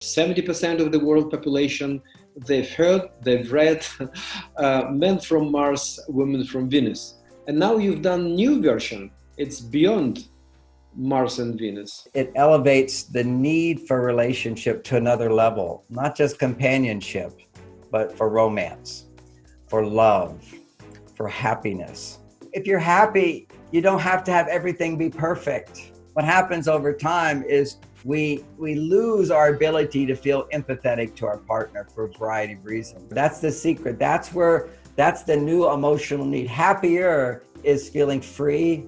70% of the world population, they've heard, they've read men from Mars, women from Venus. And now you've done new version. It's beyond Mars and Venus. It elevates the need for relationship to another level, not just companionship, but for romance, for love, for happiness. If you're happy, you don't have to have everything be perfect. What happens over time is we lose our ability to feel empathetic to our partner for a variety of reasons. That's the secret. That's the new emotional need. Happier is feeling free,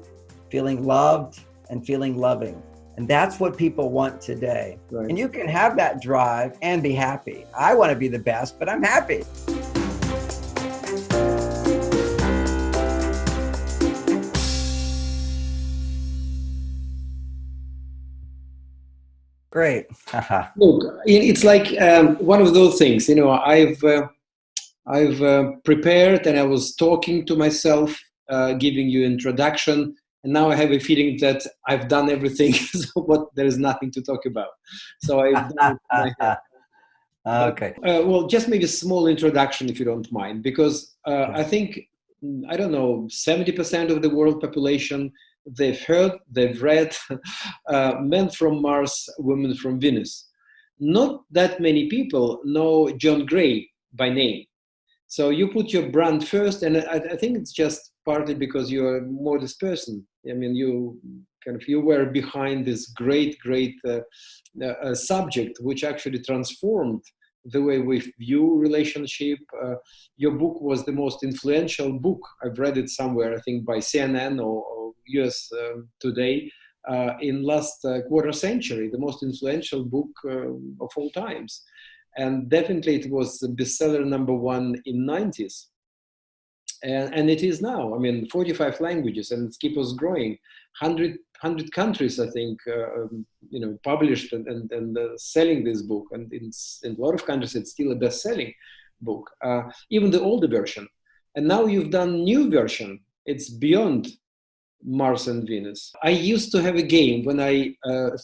feeling loved, and feeling loving. And that's what people want today. Right. And you can have that drive and be happy. I want to be the best, but I'm happy. Great. Look, it's like one of those things, I've prepared and I was talking to myself, giving you introduction, and now I have a feeling that I've done everything, so there is nothing to talk about. So I've done it. Okay. Well, just maybe a small introduction, if you don't mind, because I think, 70% of the world population, they've heard, they've read men from Mars, women from Venus. Not that many people know John Gray by name. So you put your brand first, and I think it's just partly because you're a modest person. I mean, you were behind this great subject, which actually transformed the way we view relationship. Your book was the most influential book. I've read it somewhere, I think by CNN or US Today, in last quarter century, the most influential book of all times. And definitely it was the bestseller #1 in 90s. And it is now, 45 languages, and it keeps growing. 100 countries, I think, published and selling this book. And in a lot of countries, it's still a best-selling book, even the older version. And now you've done new version. It's beyond Mars and Venus. I used to have a game when I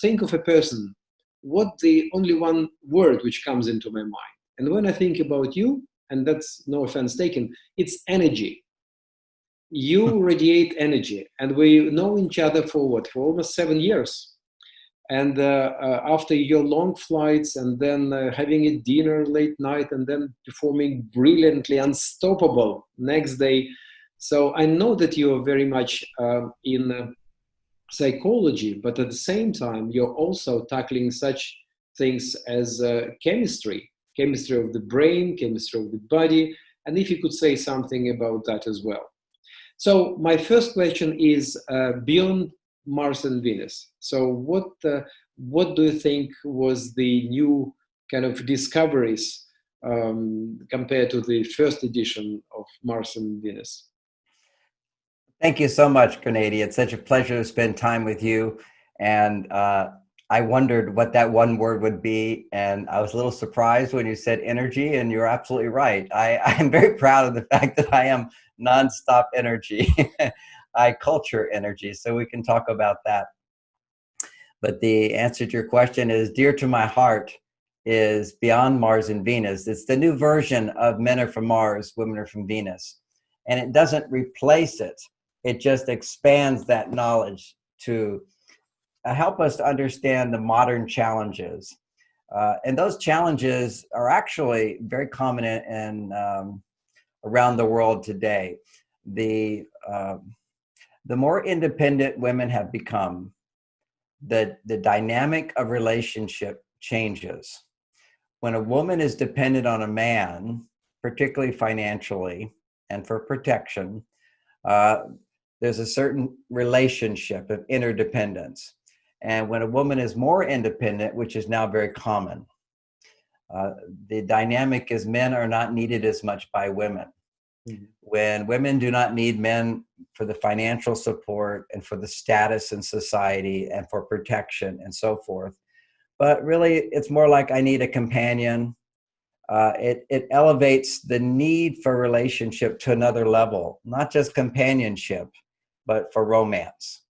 think of a person, what the only one word which comes into my mind. And when I think about you, and that's no offense taken, it's energy. You radiate energy, and we know each other for almost 7 years. And after your long flights, and then having a dinner late night, and then performing brilliantly, unstoppable next day. So I know that you're very much in psychology, but at the same time, you're also tackling such things as chemistry of the brain, chemistry of the body. And if you could say something about that as well. So my first question is beyond Mars and Venus. So what do you think was the new kind of discoveries compared to the first edition of Mars and Venus? Thank you so much, Gennady. It's such a pleasure to spend time with you. And I wondered what that one word would be. And I was a little surprised when you said energy, and you're absolutely right. I am very proud of the fact that I am nonstop energy. I culture energy, so we can talk about that. But the answer to your question is dear to my heart is beyond Mars and Venus. It's the new version of men are from Mars, women are from Venus. And it doesn't replace it. It just expands that knowledge to help us to understand the modern challenges. And those challenges are actually very common in around the world today. The more independent women have become, the dynamic of relationship changes. When a woman is dependent on a man, particularly financially and for protection, there's a certain relationship of interdependence. And when a woman is more independent, which is now very common, the dynamic is men are not needed as much by women. Mm-hmm. When women do not need men for the financial support and for the status in society and for protection and so forth, but really it's more like I need a companion. It elevates the need for relationship to another level, not just companionship, but for romance,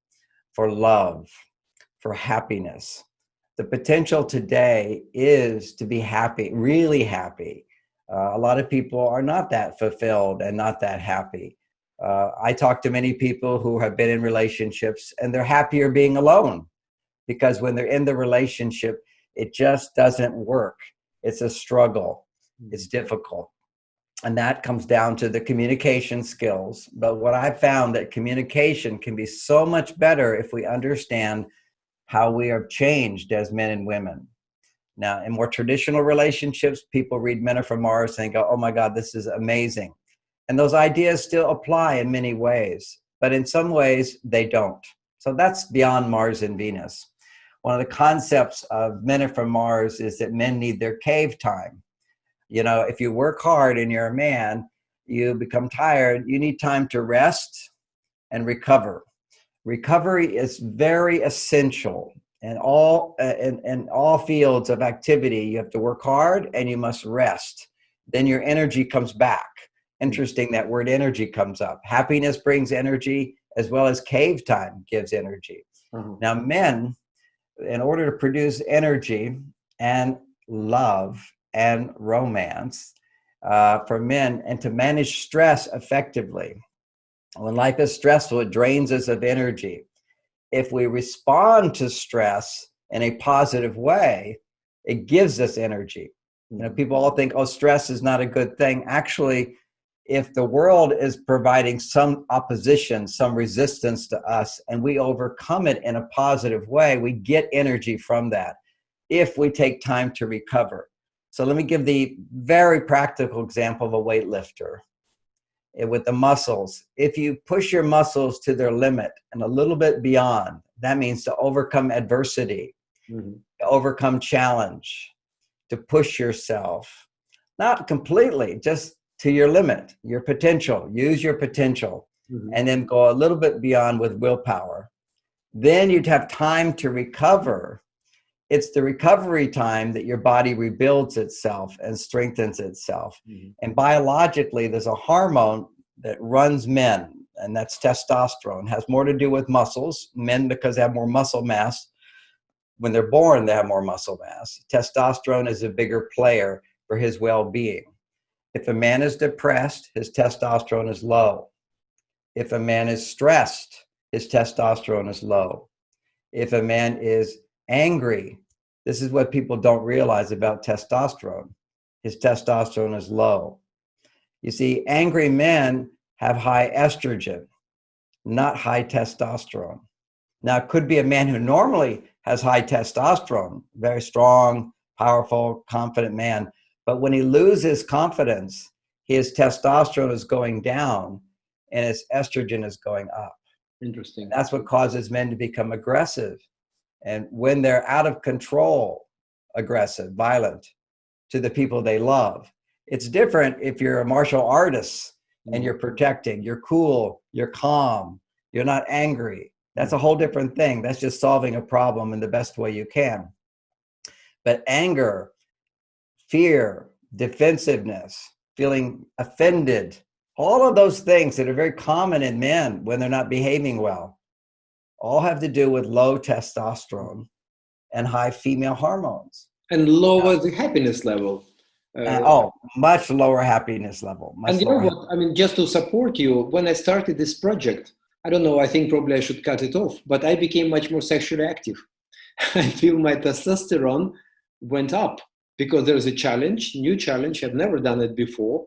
for love, for happiness. The potential today is to be happy, really happy. A lot of people are not that fulfilled and not that happy. I talk to many people who have been in relationships and they're happier being alone, because when they're in the relationship, it just doesn't work. It's a struggle. It's difficult. And that comes down to the communication skills. But what I found that communication can be so much better if we understand how we are changed as men and women. Now, in more traditional relationships, people read Men Are From Mars and go, oh my God, this is amazing. And those ideas still apply in many ways, but in some ways they don't. So that's beyond Mars and Venus. One of the concepts of Men Are From Mars is that men need their cave time. You know, if you work hard and you're a man, you become tired, you need time to rest and recover. Recovery is very essential in all fields of activity. You have to work hard and you must rest. Then your energy comes back. Interesting, that word energy comes up. Happiness brings energy, as well as cave time gives energy. Now, men, in order to produce energy and love and romance for men, and to manage stress effectively, when life is stressful, it drains us of energy. If we respond to stress in a positive way, it gives us energy. You know, people all think, oh, stress is not a good thing. Actually, if the world is providing some opposition, some resistance to us, and we overcome it in a positive way, we get energy from that if we take time to recover. So let me give the very practical example of a weightlifter. With the muscles, if you push your muscles to their limit and a little bit beyond, that means to overcome adversity, to overcome challenge, to push yourself, not completely, just to your limit, your potential, use your potential, and then go a little bit beyond with willpower. Then you'd have time to recover. It's the recovery time that your body rebuilds itself and strengthens itself. And biologically, there's a hormone that runs men, and that's testosterone. It has more to do with muscles. Men, because they have more muscle mass, when they're born, they have more muscle mass. Testosterone is a bigger player for his well-being. If a man is depressed, his testosterone is low. If a man is stressed, his testosterone is low. If a man is angry, this is what people don't realize about testosterone. His testosterone is low. You see, angry men have high estrogen, not high testosterone. Now, it could be a man who normally has high testosterone, very strong, powerful, confident man. But when he loses confidence, his testosterone is going down and his estrogen is going up. Interesting. That's what causes men to become aggressive. And when they're out of control, aggressive, violent to the people they love. It's different if you're a martial artist and you're protecting, you're cool, you're calm, you're not angry. That's a whole different thing. That's just solving a problem in the best way you can. But anger, fear, defensiveness, feeling offended, all of those things that are very common in men when they're not behaving well, all have to do with low testosterone and high female hormones. And lower the happiness level. Much lower happiness level. And you know what? I mean, just to support you, when I started this project, I don't know, I think probably I should cut it off, but I became much more sexually active. I feel my testosterone went up because there's a challenge, new challenge. I've never done it before.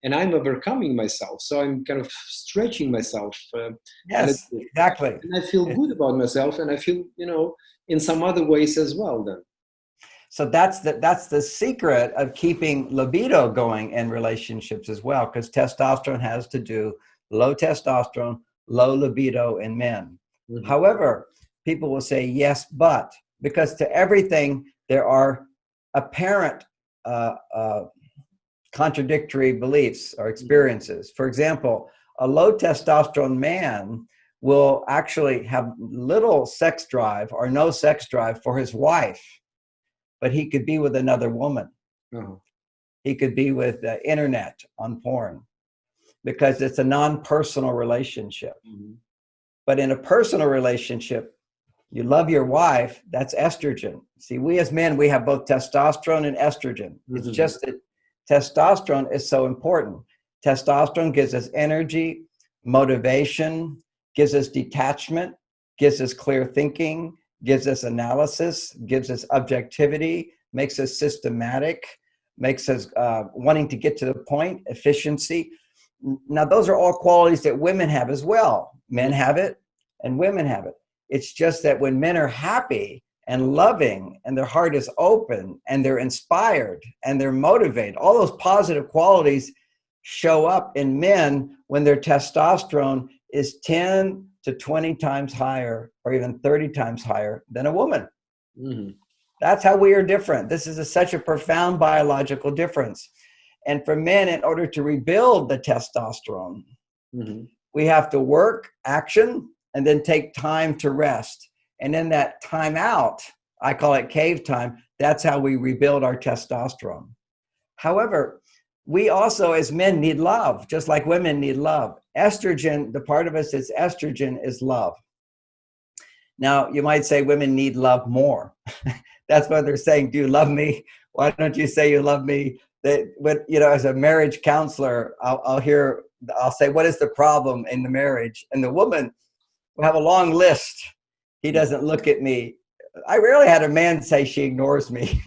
And I'm overcoming myself. So I'm kind of stretching myself. Yes, exactly. And I feel good about myself. And I feel, you know, in some other ways as well then. So that's the secret of keeping libido going in relationships as well, because testosterone has to do low testosterone, low libido in men. However, people will say yes, but, because to everything there are apparent contradictory beliefs or experiences. For example, a low testosterone man will actually have little sex drive or no sex drive for his wife, but he could be with another woman. He could be with the internet on porn because it's a non-personal relationship. But in a personal relationship, You love your wife, that's estrogen. See, we as men, we have both testosterone and estrogen. It's just that testosterone is so important. Testosterone gives us energy, motivation, gives us detachment, gives us clear thinking, gives us analysis, gives us objectivity, makes us systematic, makes us wanting to get to the point, efficiency. Now, those are all qualities that women have as well. Men have it and women have it. It's just that when men are happy and loving and their heart is open and they're inspired and they're motivated, all those positive qualities show up in men when their testosterone is 10 to 20 times higher or even 30 times higher than a woman. That's how we are different. This is such a profound biological difference. And for men, in order to rebuild the testosterone, we have to work, action, and then take time to rest. And in that time out, I call it cave time, that's how we rebuild our testosterone. However, we also as men need love, just like women need love. Estrogen, the part of us that's estrogen is love. Now, you might say women need love more. That's what they're saying. Do you love me? Why don't you say you love me? But as a marriage counselor, I'll say, what is the problem in the marriage? And the woman will have a long list. He doesn't look at me. I rarely had a man say she ignores me.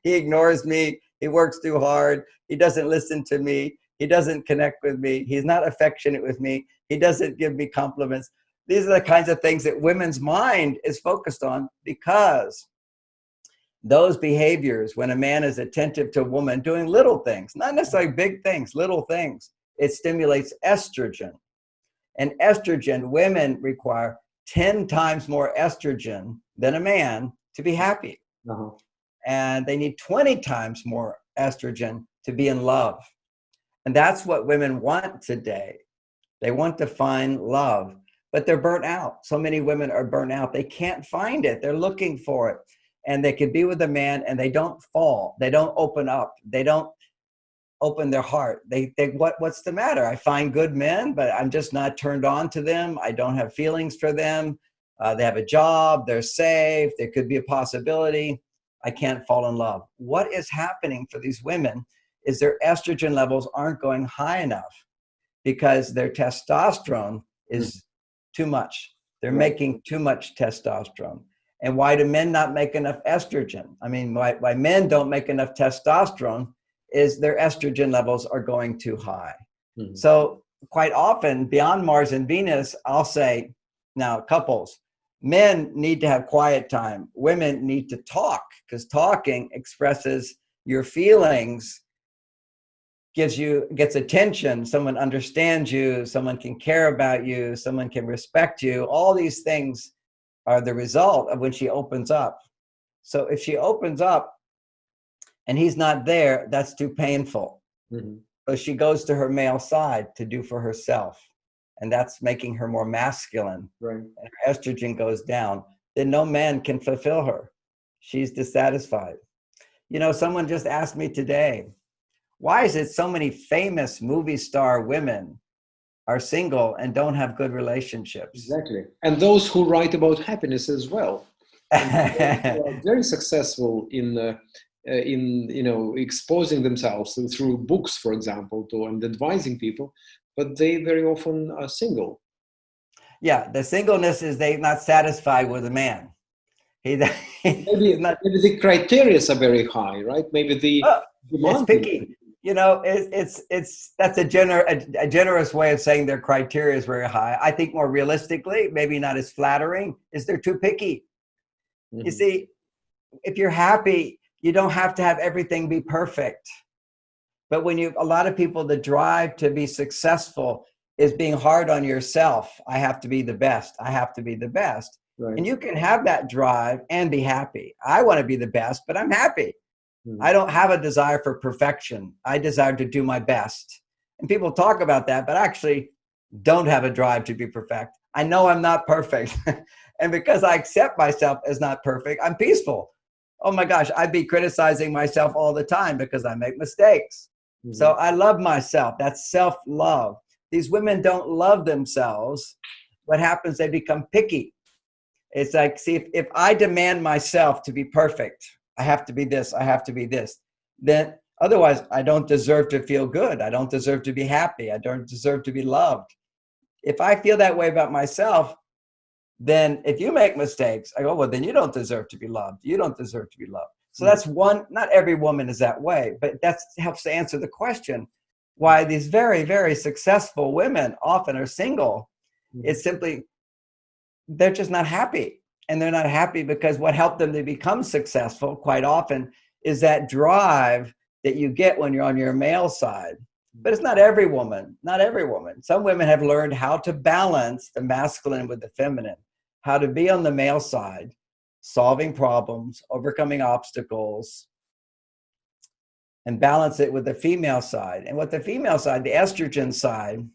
He ignores me. He works too hard. He doesn't listen to me. He doesn't connect with me. He's not affectionate with me. He doesn't give me compliments. These are the kinds of things that women's mind is focused on, because those behaviors, when a man is attentive to a woman doing little things, not necessarily big things, little things, it stimulates estrogen. And estrogen, women require 10 times more estrogen than a man to be happy. And they need 20 times more estrogen to be in love. And that's what women want today. They want to find love, but they're burnt out. So many women are burnt out. They can't find it. They're looking for it. And they could be with a man and they don't fall. They don't open up. They don't open their heart. They think, what's the matter? I find good men, but I'm just not turned on to them. I don't have feelings for them. They have a job. They're safe. There could be a possibility. I can't fall in love. What is happening for these women is their estrogen levels aren't going high enough because their testosterone is too much. They're making too much testosterone. And why do men not make enough estrogen? I mean, why men don't make enough testosterone is their estrogen levels are going too high. So quite often, beyond Mars and Venus, I'll say, now couples, men need to have quiet time. Women need to talk, because talking expresses your feelings, gets attention. Someone understands you. Someone can care about you. Someone can respect you. All these things are the result of when she opens up. So if she opens up and he's not there, that's too painful. So she goes to her male side to do for herself. And that's making her more masculine. And her estrogen goes down. Then no man can fulfill her. She's dissatisfied. Someone just asked me today, why is it so many famous movie star women are single and don't have good relationships? Exactly. And those who write about happiness as well. They are very successful in exposing themselves through books, for example, and advising people, but they very often are single. Yeah, the singleness is they're not satisfied with a man. Maybe the criteria are very high, right? Maybe it's picky. That's a generous way of saying their criteria is very high. I think more realistically, maybe not as flattering, is they're too picky. You see, if you're happy, you don't have to have everything be perfect. But a lot of people, the drive to be successful is being hard on yourself. I have to be the best. I have to be the best. And you can have that drive and be happy. I want to be the best, but I'm happy. I don't have a desire for perfection. I desire to do my best. And people talk about that, but actually don't have a drive to be perfect. I know I'm not perfect. And because I accept myself as not perfect, I'm peaceful. Oh my gosh, I'd be criticizing myself all the time because I make mistakes. So I love myself. That's self-love. These women don't love themselves. What happens, they become picky. It's like, see, if I demand myself to be perfect, I have to be this, I have to be this, then otherwise I don't deserve to feel good. I don't deserve to be happy. I don't deserve to be loved. If I feel that way about myself, then if you make mistakes, I go, well, then you don't deserve to be loved. You don't deserve to be loved. So that's one, not every woman is that way, but that helps to answer the question why these very, very successful women often are single. It's simply, they're just not happy. And they're not happy because what helped them to become successful quite often is that drive that you get when you're on your male side. But it's not every woman, not every woman. Some women have learned how to balance the masculine with the feminine, how to be on the male side, solving problems, overcoming obstacles, and balance it with the female side. And what the female side, the estrogen side,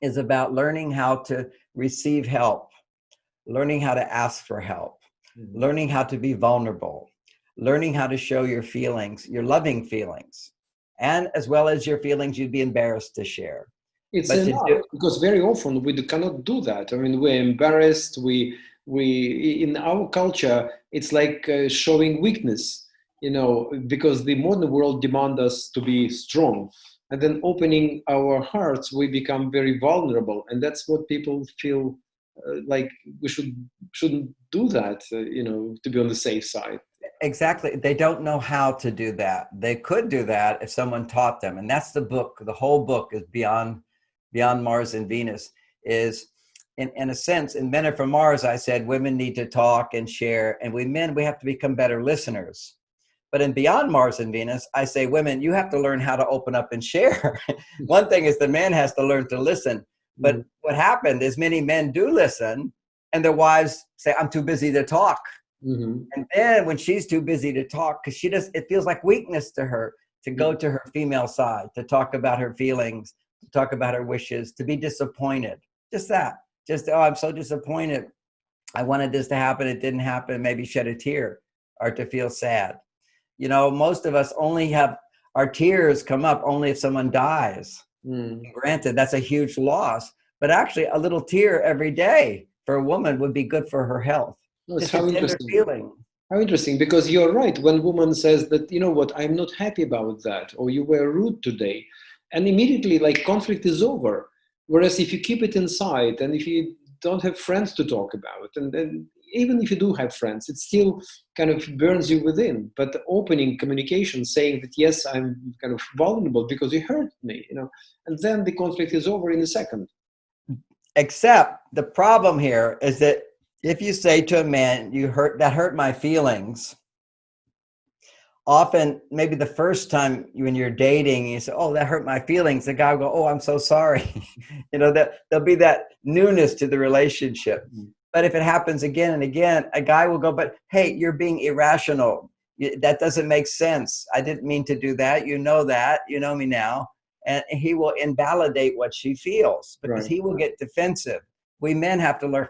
is about learning how to receive help, learning how to ask for help, learning how to be vulnerable, learning how to show your feelings, your loving feelings, and as well as your feelings you'd be embarrassed to share. It's enough because very often we cannot do that. I mean, we're embarrassed. We in our culture, it's like showing weakness, because the modern world demands us to be strong. And then opening our hearts, we become very vulnerable. And that's what people feel like we shouldn't do that, to be on the safe side. Exactly. They don't know how to do that. They could do that if someone taught them. And that's the book. The whole book is Beyond Mars and Venus. Is in a sense, in Men Are From Mars, I said women need to talk and share. And we have to become better listeners. But in Beyond Mars and Venus, I say, women, you have to learn how to open up and share. One thing is the man has to learn to listen. But what happened is many men do listen and their wives say, I'm too busy to talk. And then when she's too busy to talk, because it feels like weakness to her to go to her female side, to talk about her feelings, to talk about her wishes, to be disappointed. Just that. Oh, I'm so disappointed. I wanted this to happen. It didn't happen. Maybe shed a tear or to feel sad. Most of us only have our tears come up only if someone dies. Granted, that's a huge loss, but actually a little tear every day for a woman would be good for her health. Just a tender feeling. How interesting, because you're right. When woman says that, what, I'm not happy about that, or you were rude today, and immediately like conflict is over. Whereas if you keep it inside and if you don't have friends to talk about, and then even if you do have friends, it still kind of burns you within. But opening communication, saying that, yes, I'm kind of vulnerable because you hurt me, and then the conflict is over in a second. Except the problem here is that if you say to a man, that hurt my feelings, often maybe the first time when you're dating, you say, oh, that hurt my feelings. The guy will go, oh, I'm so sorry. That there'll be that newness to the relationship. But if it happens again and again, a guy will go, but hey, you're being irrational. That doesn't make sense. I didn't mean to do that. You know that. You know me now. And he will invalidate what she feels because he will get defensive. We men have to learn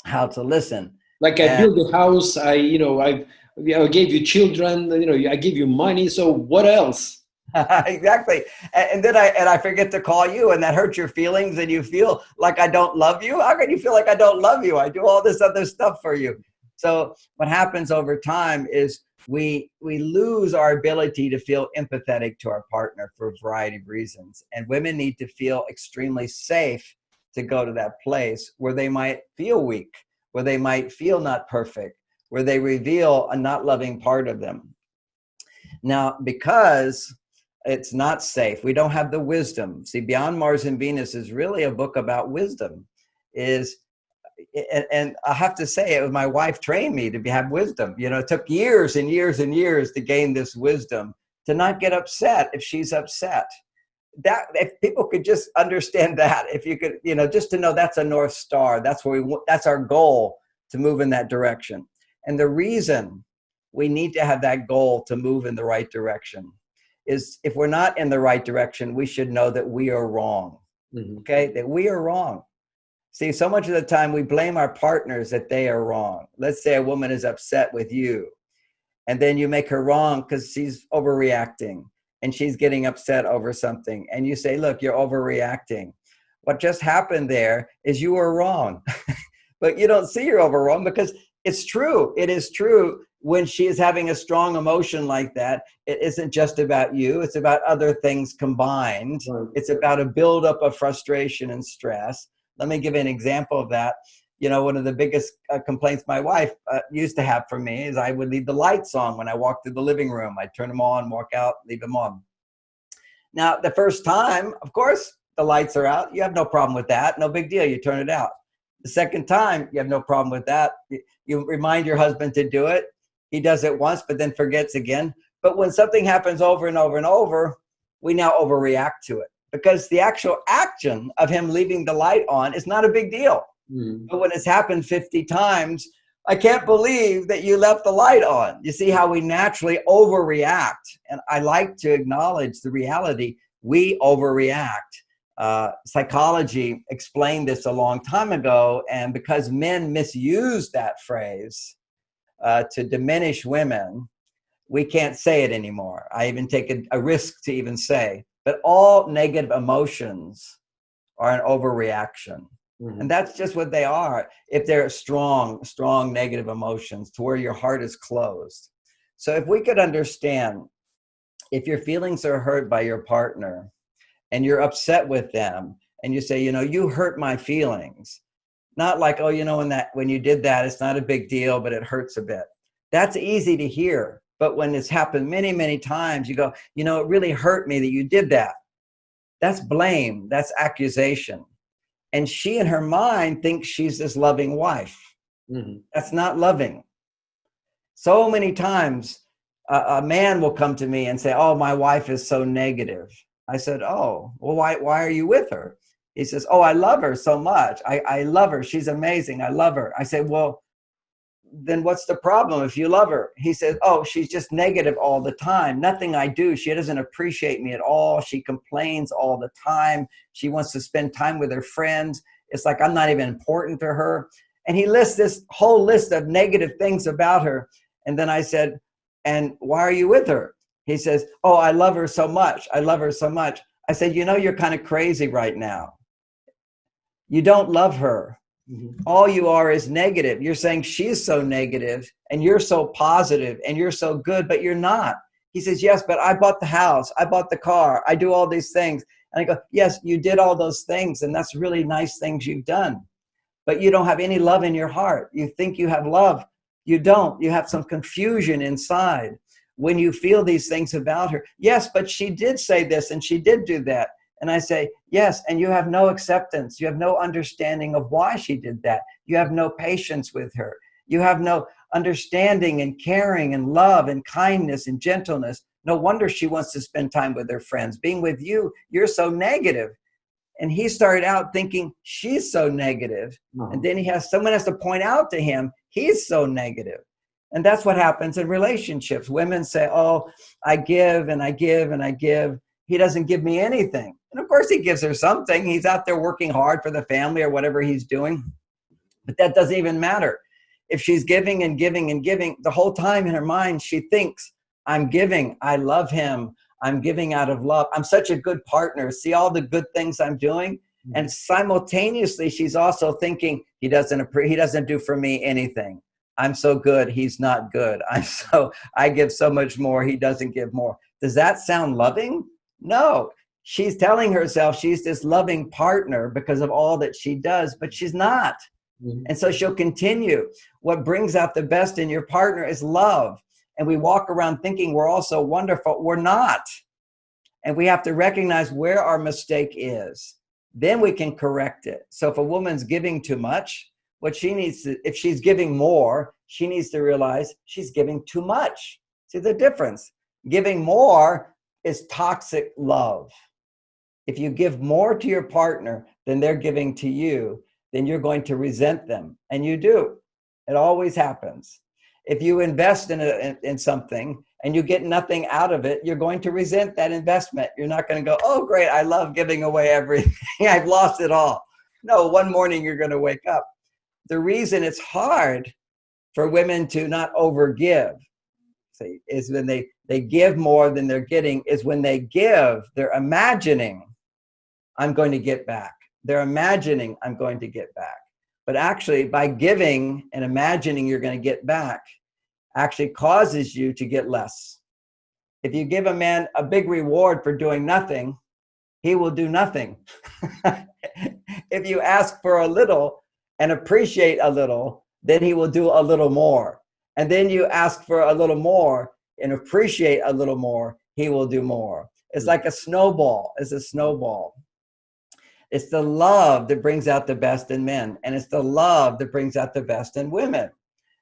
how to listen. Like I built a house, I gave you children, I gave you money. So what else? Exactly. And then I forget to call you, and that hurts your feelings, and you feel like I don't love you. How can you feel like I don't love you? I do all this other stuff for you. So what happens over time is we lose our ability to feel empathetic to our partner for a variety of reasons. And women need to feel extremely safe to go to that place where they might feel weak, where they might feel not perfect, where they reveal a not loving part of them. Now, because it's not safe, we don't have the wisdom. See, Beyond Mars and Venus is really a book about wisdom. And I have to say, my wife trained me to have wisdom. It took years and years and years to gain this wisdom, to not get upset if she's upset. That if people could just understand that, if you could, just to know that's a North Star, that's our goal, to move in that direction. And the reason we need to have that goal to move in the right direction is if we're not in the right direction, we should know that we are wrong. Okay, that we are wrong. See, so much of the time we blame our partners that they are wrong. Let's say a woman is upset with you, and then you make her wrong because she's overreacting and she's getting upset over something. And you say, look, you're overreacting. What just happened there is you were wrong. But you don't see you're over wrong because It's true. It is true. When she is having a strong emotion like that, it isn't just about you. It's about other things combined. Right. It's about a buildup of frustration and stress. Let me give you an example of that. You know, one of the biggest complaints my wife used to have for me is I would leave the lights on when I walked through the living room. I'd turn them on, walk out, leave them on. Now, the first time, of course, the lights are out. You have no problem with that. No big deal. You turn it out. The second time, you have no problem with that. You remind your husband to do it. He does it once, but then forgets again. But when something happens over and over and over, we now overreact to it because the actual action of him leaving the light on is not a big deal. Mm. But when it's happened 50 times, I can't believe that you left the light on. You see how we naturally overreact. And I like to acknowledge the reality. We overreact. Psychology explained this a long time ago. And because men misuse that phrase to diminish women, we can't say it anymore. I even take a risk to even say, but all negative emotions are an overreaction. Mm-hmm. And that's just what they are. If they're strong negative emotions to where your heart is closed. So if we could understand, if your feelings are hurt by your partner and you're upset with them and you say, you know, you hurt my feelings, not like, oh, you know, when you did that, it's not a big deal, but it hurts a bit. That's easy to hear. But when it's happened many, many times, you go, you know, it really hurt me that you did that. That's blame. That's accusation. And she in her mind thinks she's this loving wife. Mm-hmm. That's not loving. So many times a man will come to me and say, oh, my wife is so negative. I said, oh, well, why are you with her? He says, oh, I love her so much. I love her. She's amazing. I love her. I say, well, then what's the problem if you love her? He says, oh, she's just negative all the time. Nothing I do, she doesn't appreciate me at all. She complains all the time. She wants to spend time with her friends. It's like I'm not even important to her. And he lists this whole list of negative things about her. And then I said, and why are you with her? He says, oh, I love her so much. I love her so much. I said, you know, you're kind of crazy right now. You don't love her. Mm-hmm. All you are is negative. You're saying she's so negative and you're so positive and you're so good, but you're not. He says, yes, but I bought the house. I bought the car. I do all these things. And I go, yes, you did all those things. And that's really nice things you've done. But you don't have any love in your heart. You think you have love. You don't. You have some confusion inside when you feel these things about her. Yes, but she did say this and she did do that. And I say, yes, and you have no acceptance. You have no understanding of why she did that. You have no patience with her. You have no understanding and caring and love and kindness and gentleness. No wonder she wants to spend time with her friends. Being with you, you're so negative. And he started out thinking she's so negative. And then someone has to point out to him, he's so negative. And that's what happens in relationships. Women say, oh, I give and I give and I give. He doesn't give me anything. And of course he gives her something. He's out there working hard for the family or whatever he's doing. But that doesn't even matter. If she's giving and giving and giving, the whole time in her mind, she thinks, I'm giving. I love him. I'm giving out of love. I'm such a good partner. See all the good things I'm doing. And simultaneously, she's also thinking, he doesn't do for me anything. I'm so good. He's not good. I give so much more. He doesn't give more. Does that sound loving? No. She's telling herself she's this loving partner because of all that she does, but she's not. Mm-hmm. And so she'll continue. What brings out the best in your partner is love. And we walk around thinking we're all so wonderful. We're not. And we have to recognize where our mistake is. Then we can correct it. So if a woman's giving too much, what she needs to, if she's giving more, she needs to realize she's giving too much. See the difference? Giving more is toxic love. If you give more to your partner than they're giving to you, then you're going to resent them. And you do. It always happens. If you invest in something and you get nothing out of it, you're going to resent that investment. You're not going to go, oh, great, I love giving away everything. I've lost it all. No, one morning you're going to wake up. The reason it's hard for women to not overgive is when they give more than they're getting, is when they give, they're imagining, I'm going to get back. They're imagining I'm going to get back. But actually, by giving and imagining you're going to get back, actually causes you to get less. If you give a man a big reward for doing nothing, he will do nothing. If you ask for a little and appreciate a little, then he will do a little more. And then you ask for a little more and appreciate a little more, he will do more. It's like a snowball. It's a snowball. It's the love that brings out the best in men, and it's the love that brings out the best in women.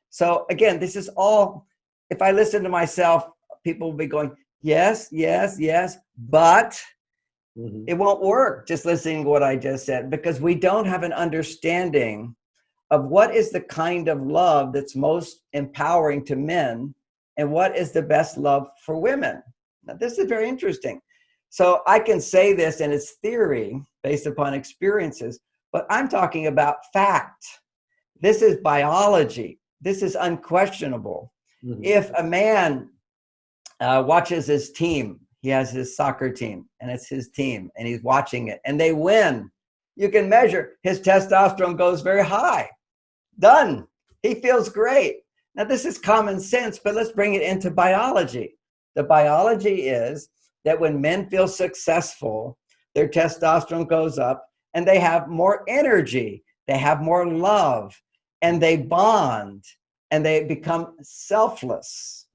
So again, this is all, if I listen to myself, people will be going, yes, yes, yes, but it won't work just listening to what I just said, because we don't have an understanding of what is the kind of love that's most empowering to men and what is the best love for women. Now, this is very interesting. So I can say this and it's theory based upon experiences, but I'm talking about fact. This is biology. This is unquestionable. If a man watches his team, he has his soccer team and it's his team and he's watching it and they win, you can measure his testosterone goes very high. Done. He feels great. Now, this is common sense, but let's bring it into biology. The biology is that when men feel successful, their testosterone goes up and they have more energy, they have more love, and they bond and they become selfless.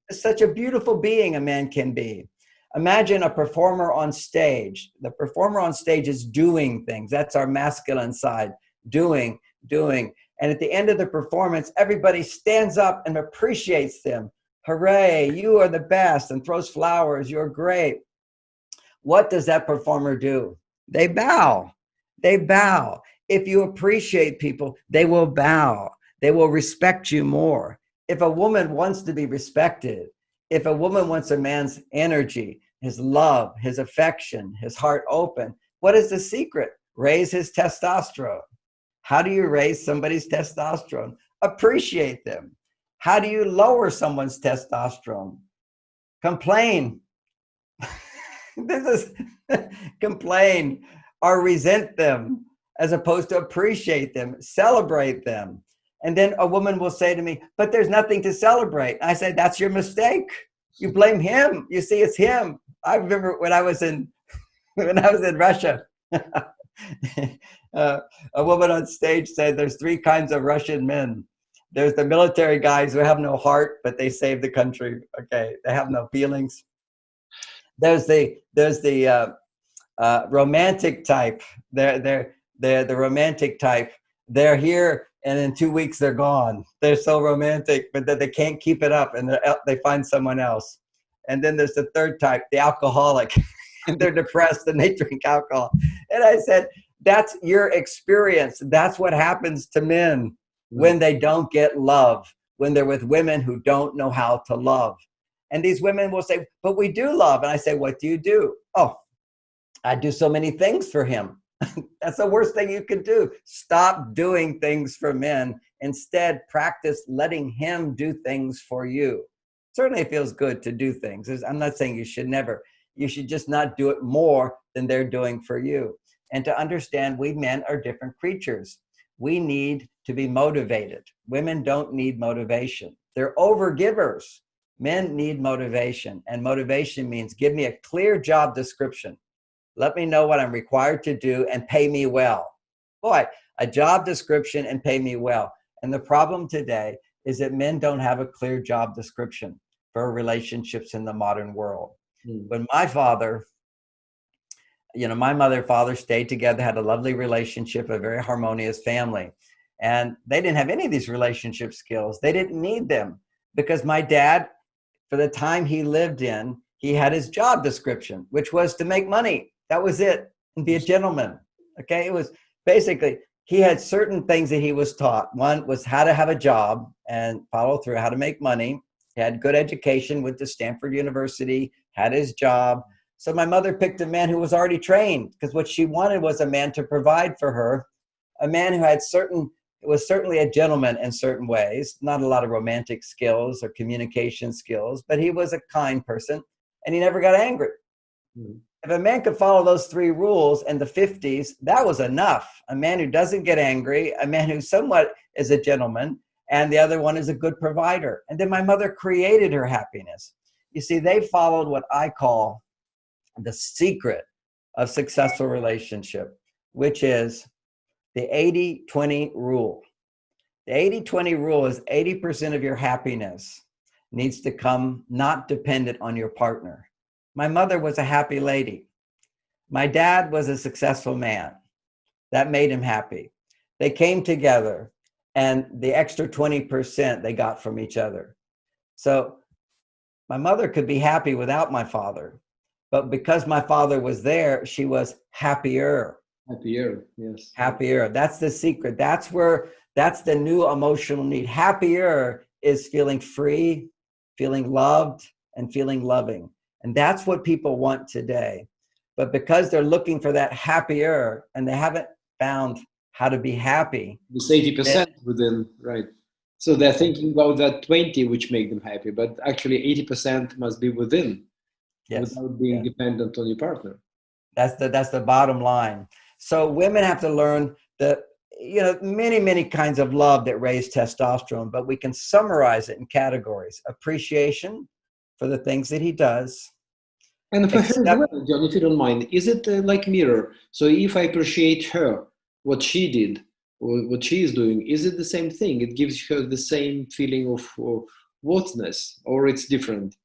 It's such a beautiful being a man can be. Imagine a performer on stage. The performer on stage is doing things. That's our masculine side, doing. And at the end of the performance, everybody stands up and appreciates them. Hooray, you are the best, and throws flowers. You're great. What does that performer do? They bow. They bow. If you appreciate people, they will bow. They will respect you more. If a woman wants to be respected, if a woman wants a man's energy, his love, his affection, his heart open, what is the secret? Raise his testosterone. How do you raise somebody's testosterone? Appreciate them. How do you lower someone's testosterone? Complain. This is complain or resent them as opposed to appreciate them, celebrate them. And then a woman will say to me, but there's nothing to celebrate. I say, that's your mistake. You blame him. You see, it's him. I remember when I was in Russia, a woman on stage said there's three kinds of Russian men. There's the military guys who have no heart, but they save the country. Okay, they have no feelings. There's the romantic type. They're the romantic type. They're here, and in 2 weeks they're gone. They're so romantic, but that they can't keep it up, and they find someone else. And then there's the third type, the alcoholic. And they're depressed and they drink alcohol. And I said, that's your experience. That's what happens to men when they don't get love, when they're with women who don't know how to love. And these women will say, but we do love. And I say, what do you do? Oh, I do so many things for him. That's the worst thing you can do. Stop doing things for men. Instead, practice letting him do things for you. Certainly it feels good to do things. I'm not saying you should never. You should just not do it more than they're doing for you. And to understand, we men are different creatures. We need to be motivated. Women don't need motivation. They're overgivers. Men need motivation. And motivation means give me a clear job description. Let me know what I'm required to do and pay me well. Boy, a job description and pay me well. And the problem today is that men don't have a clear job description for relationships in the modern world. When my father, my mother and father stayed together, had a lovely relationship, a very harmonious family. And they didn't have any of these relationship skills. They didn't need them because my dad, for the time he lived in, he had his job description, which was to make money. That was it, and be a gentleman. Okay, it was basically, he had certain things that he was taught. One was how to have a job and follow through, how to make money. He had good education, went to Stanford University, had his job. So my mother picked a man who was already trained because what she wanted was a man to provide for her, a man who had was certainly a gentleman in certain ways, not a lot of romantic skills or communication skills, but he was a kind person and he never got angry. if a man could follow those 3 rules in the 50s, that was enough. A man who doesn't get angry, a man who somewhat is a gentleman, and the other one is a good provider. And then my mother created her happiness. You see, they followed what I call the secret of successful relationship, which is the 80-20 rule. The 80-20 rule is 80% of your happiness needs to come not dependent on your partner. My mother was a happy lady. My dad was a successful man. That made him happy. They came together, and the extra 20% they got from each other. So my mother could be happy without my father, but because my father was there, she was happier. Happier, yes. Happier. That's the secret. That's the new emotional need. Happier is feeling free, feeling loved, and feeling loving. And that's what people want today. But because they're looking for that happier and they haven't found how to be happy. This 80% within, right. So they're thinking about that 20, which make them happy, but actually 80% must be within, without being dependent on your partner. That's the bottom line. So women have to learn that, many kinds of love that raise testosterone, but we can summarize it in categories: appreciation for the things that he does. And for her as well, John, if you don't mind, is it like mirror? So if I appreciate her, what she did, or what she is doing, is it the same thing? It gives her the same feeling of worthiness, or it's different?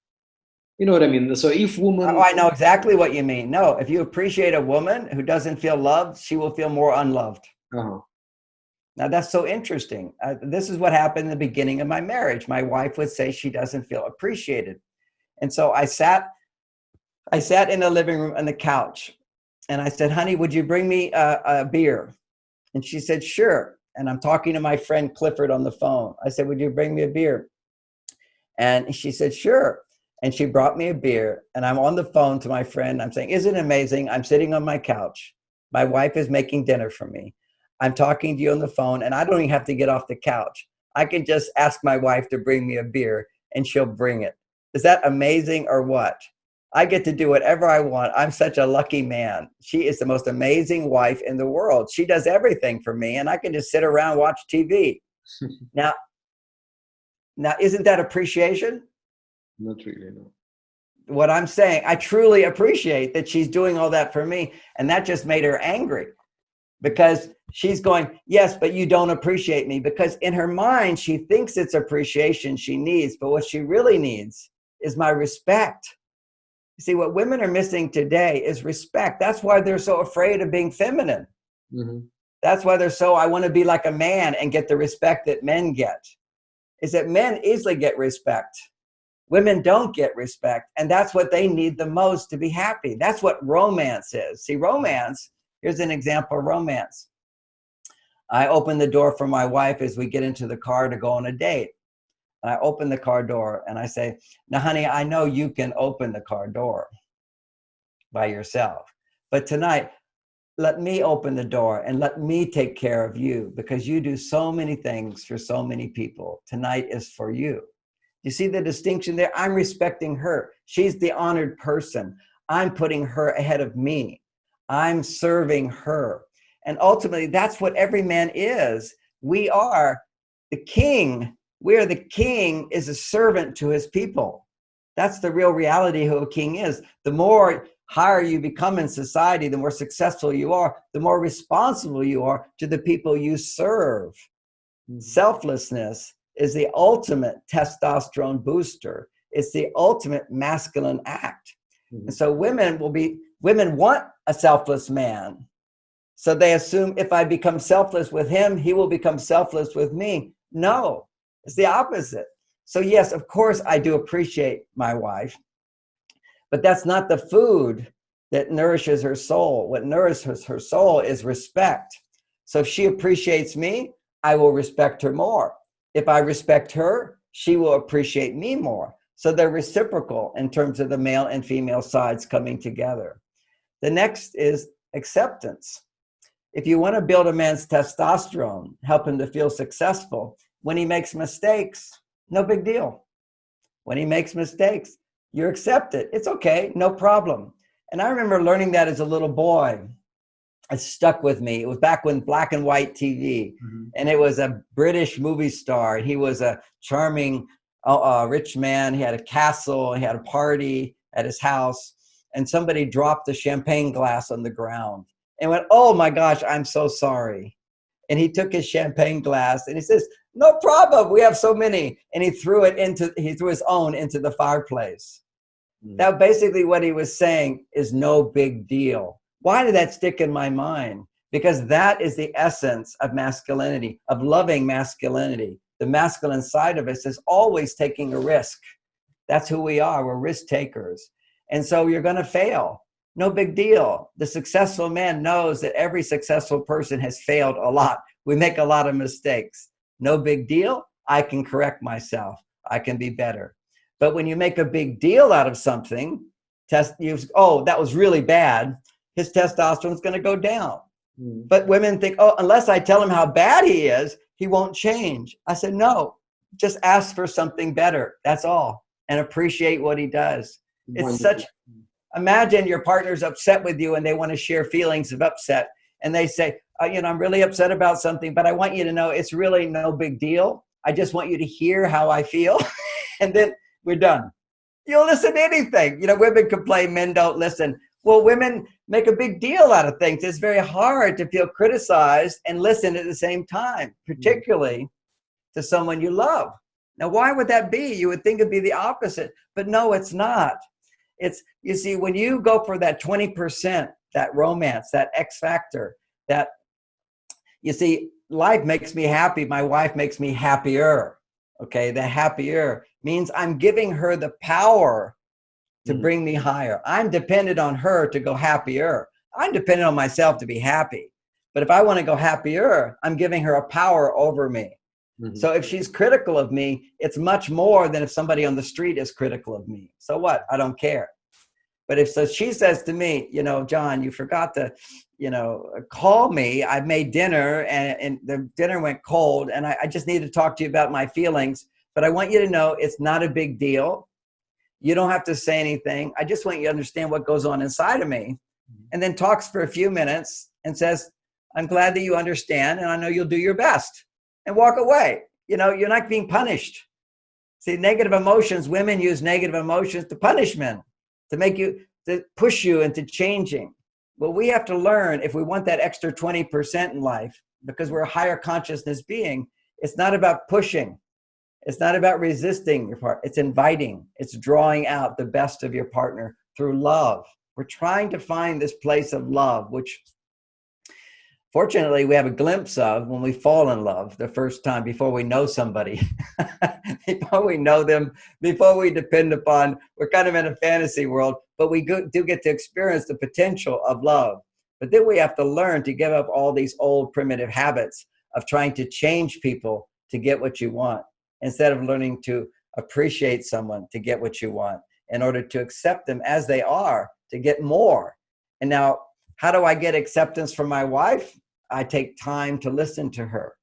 You know what I mean? So if woman... Oh, I know exactly what you mean. No, if you appreciate a woman who doesn't feel loved, she will feel more unloved. Uh-huh. Now, that's so interesting. This is what happened in the beginning of my marriage. My wife would say she doesn't feel appreciated. And so I sat in the living room on the couch, and I said, honey, would you bring me a beer? And she said, sure. And I'm talking to my friend Clifford on the phone. I said, would you bring me a beer? And she said, sure. And she brought me a beer, and I'm on the phone to my friend. I'm saying, isn't it amazing? I'm sitting on my couch. My wife is making dinner for me. I'm talking to you on the phone, and I don't even have to get off the couch. I can just ask my wife to bring me a beer, and she'll bring it. Is that amazing or what? I get to do whatever I want. I'm such a lucky man. She is the most amazing wife in the world. She does everything for me, and I can just sit around and watch TV. Now, isn't that appreciation? Not really, no. What I'm saying, I truly appreciate that she's doing all that for me, and that just made her angry, because she's going, yes, but you don't appreciate me, because in her mind, she thinks it's appreciation she needs, but what she really needs is my respect. You see, what women are missing today is respect. That's why they're so afraid of being feminine. Mm-hmm. That's why I want to be like a man and get the respect that men get. Is that men easily get respect. Women don't get respect, and that's what they need the most to be happy. That's what romance is. See, romance, here's an example of romance. I open the door for my wife as we get into the car to go on a date. And I open the car door and I say, now, honey, I know you can open the car door by yourself, but tonight, let me open the door and let me take care of you, because you do so many things for so many people. Tonight is for you. You see the distinction there? I'm respecting her. She's the honored person. I'm putting her ahead of me. I'm serving her. And ultimately, that's what every man is. We are the king. The king is a servant to his people. That's the real reality who a king is. The more higher you become in society, the more successful you are, the more responsible you are to the people you serve. Mm-hmm. Selflessness is the ultimate testosterone booster. It's the ultimate masculine act. Mm-hmm. And so women want a selfless man. So they assume if I become selfless with him, he will become selfless with me. No, it's the opposite. So yes, of course, I do appreciate my wife, but that's not the food that nourishes her soul. What nourishes her soul is respect. So if she appreciates me, I will respect her more. If I respect her, she will appreciate me more. So they're reciprocal in terms of the male and female sides coming together. The next is acceptance. If you want to build a man's testosterone, help him to feel successful, when he makes mistakes, no big deal. When he makes mistakes, you accept it. It's okay, no problem. And I remember learning that as a little boy. It stuck with me. It was back when black and white TV, and it was a British movie star. He was a charming, rich man. He had a castle. He had a party at his house, and somebody dropped a champagne glass on the ground and went, "Oh my gosh, I'm so sorry." And he took his champagne glass and he says, "No problem. We have so many." And he threw his own into the fireplace. Now, basically what he was saying is no big deal. Why did that stick in my mind? Because that is the essence of masculinity, of loving masculinity. The masculine side of us is always taking a risk. That's who we are. We're risk takers. And so you're going to fail. No big deal. The successful man knows that every successful person has failed a lot. We make a lot of mistakes. No big deal. I can correct myself. I can be better. But when you make a big deal out of something, oh, that was really bad, his testosterone is going to go down. But women think, oh, unless I tell him how bad he is, he won't change. I said, no, just ask for something better. That's all. And appreciate what he does. It's imagine your partner's upset with you and they want to share feelings of upset. And they say, I'm really upset about something, but I want you to know it's really no big deal. I just want you to hear how I feel. And then we're done. You'll listen to anything. Women complain, men don't listen. Well, women make a big deal out of things. It's very hard to feel criticized and listen at the same time, particularly to someone you love. Now, why would that be? You would think it'd be the opposite, but no, it's not. You see, when you go for that 20%, that romance, that X factor, that, you see, life makes me happy. My wife makes me happier. Okay, the happier means I'm giving her the power to bring me higher. I'm dependent on her to go happier. I'm dependent on myself to be happy. But if I want to go happier, I'm giving her a power over me. So if she's critical of me, it's much more than if somebody on the street is critical of me. So what? I don't care. But if she says to me, John, you forgot to, call me. I made dinner and the dinner went cold and I just need to talk to you about my feelings. But I want you to know it's not a big deal. You don't have to say anything. I just want you to understand what goes on inside of me. And then talks for a few minutes and says, I'm glad that you understand and I know you'll do your best. And walk away. You're not being punished. See, negative emotions, women use negative emotions to punish men, to push you into changing. Well, we have to learn if we want that extra 20% in life, because we're a higher consciousness being, it's not about pushing. It's not about resisting your partner. It's inviting. It's drawing out the best of your partner through love. We're trying to find this place of love, which fortunately, we have a glimpse of when we fall in love the first time, before we know somebody, before we know them, before we depend upon, we're kind of in a fantasy world, but we do get to experience the potential of love. But then we have to learn to give up all these old primitive habits of trying to change people to get what you want, instead of learning to appreciate someone to get what you want, in order to accept them as they are, to get more. And now, how do I get acceptance from my wife? I take time to listen to her.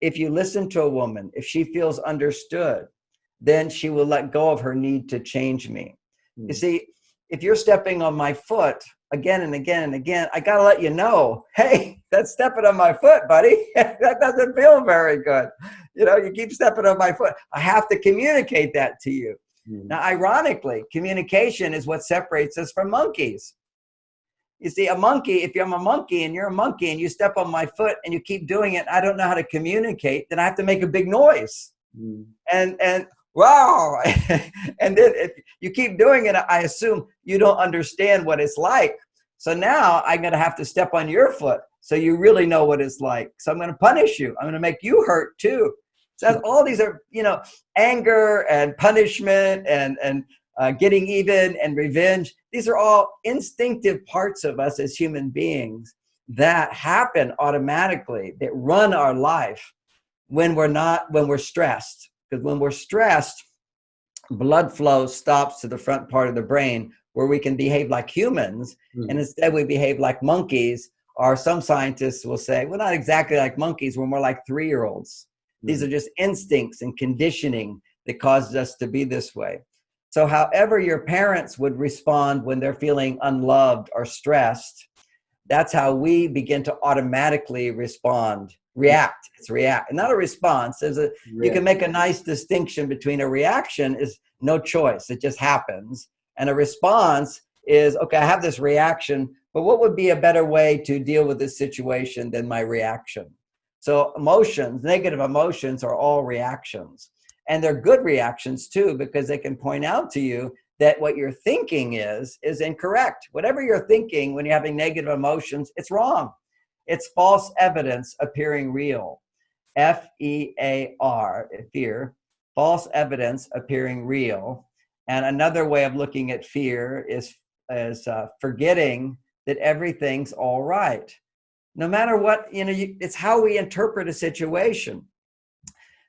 If you listen to a woman, if she feels understood, then she will let go of her need to change me. You see, if you're stepping on my foot again and again and again, I got to let you know, hey, that's stepping on my foot, buddy. That doesn't feel very good. You keep stepping on my foot. I have to communicate that to you. Now, ironically, communication is what separates us from monkeys. You see, a monkey, if I'm a monkey and you're a monkey and you step on my foot and you keep doing it, I don't know how to communicate, then I have to make a big noise. And wow. And then if you keep doing it, I assume you don't understand what it's like. So now I'm going to have to step on your foot so you really know what it's like. So I'm going to punish you. I'm going to make you hurt too. So all these are, anger and punishment and getting even and revenge. These are all instinctive parts of us as human beings that happen automatically, that run our life when we're stressed. Because when we're stressed, blood flow stops to the front part of the brain where we can behave like humans. And instead we behave like monkeys, or some scientists will say, we're not exactly like monkeys, we're more like 3-year-olds. These are just instincts and conditioning that causes us to be this way. So however your parents would respond when they're feeling unloved or stressed, that's how we begin to automatically react. It's react, not a response. You can make a nice distinction between a reaction is no choice. It just happens. And a response is, okay, I have this reaction, but what would be a better way to deal with this situation than my reaction? So emotions, negative emotions are all reactions. And they're good reactions too, because they can point out to you that what you're thinking is incorrect. Whatever you're thinking when you're having negative emotions, it's wrong. It's false evidence appearing real. F-E-A-R, fear, false evidence appearing real. And another way of looking at fear is forgetting that everything's all right. No matter what, it's how we interpret a situation.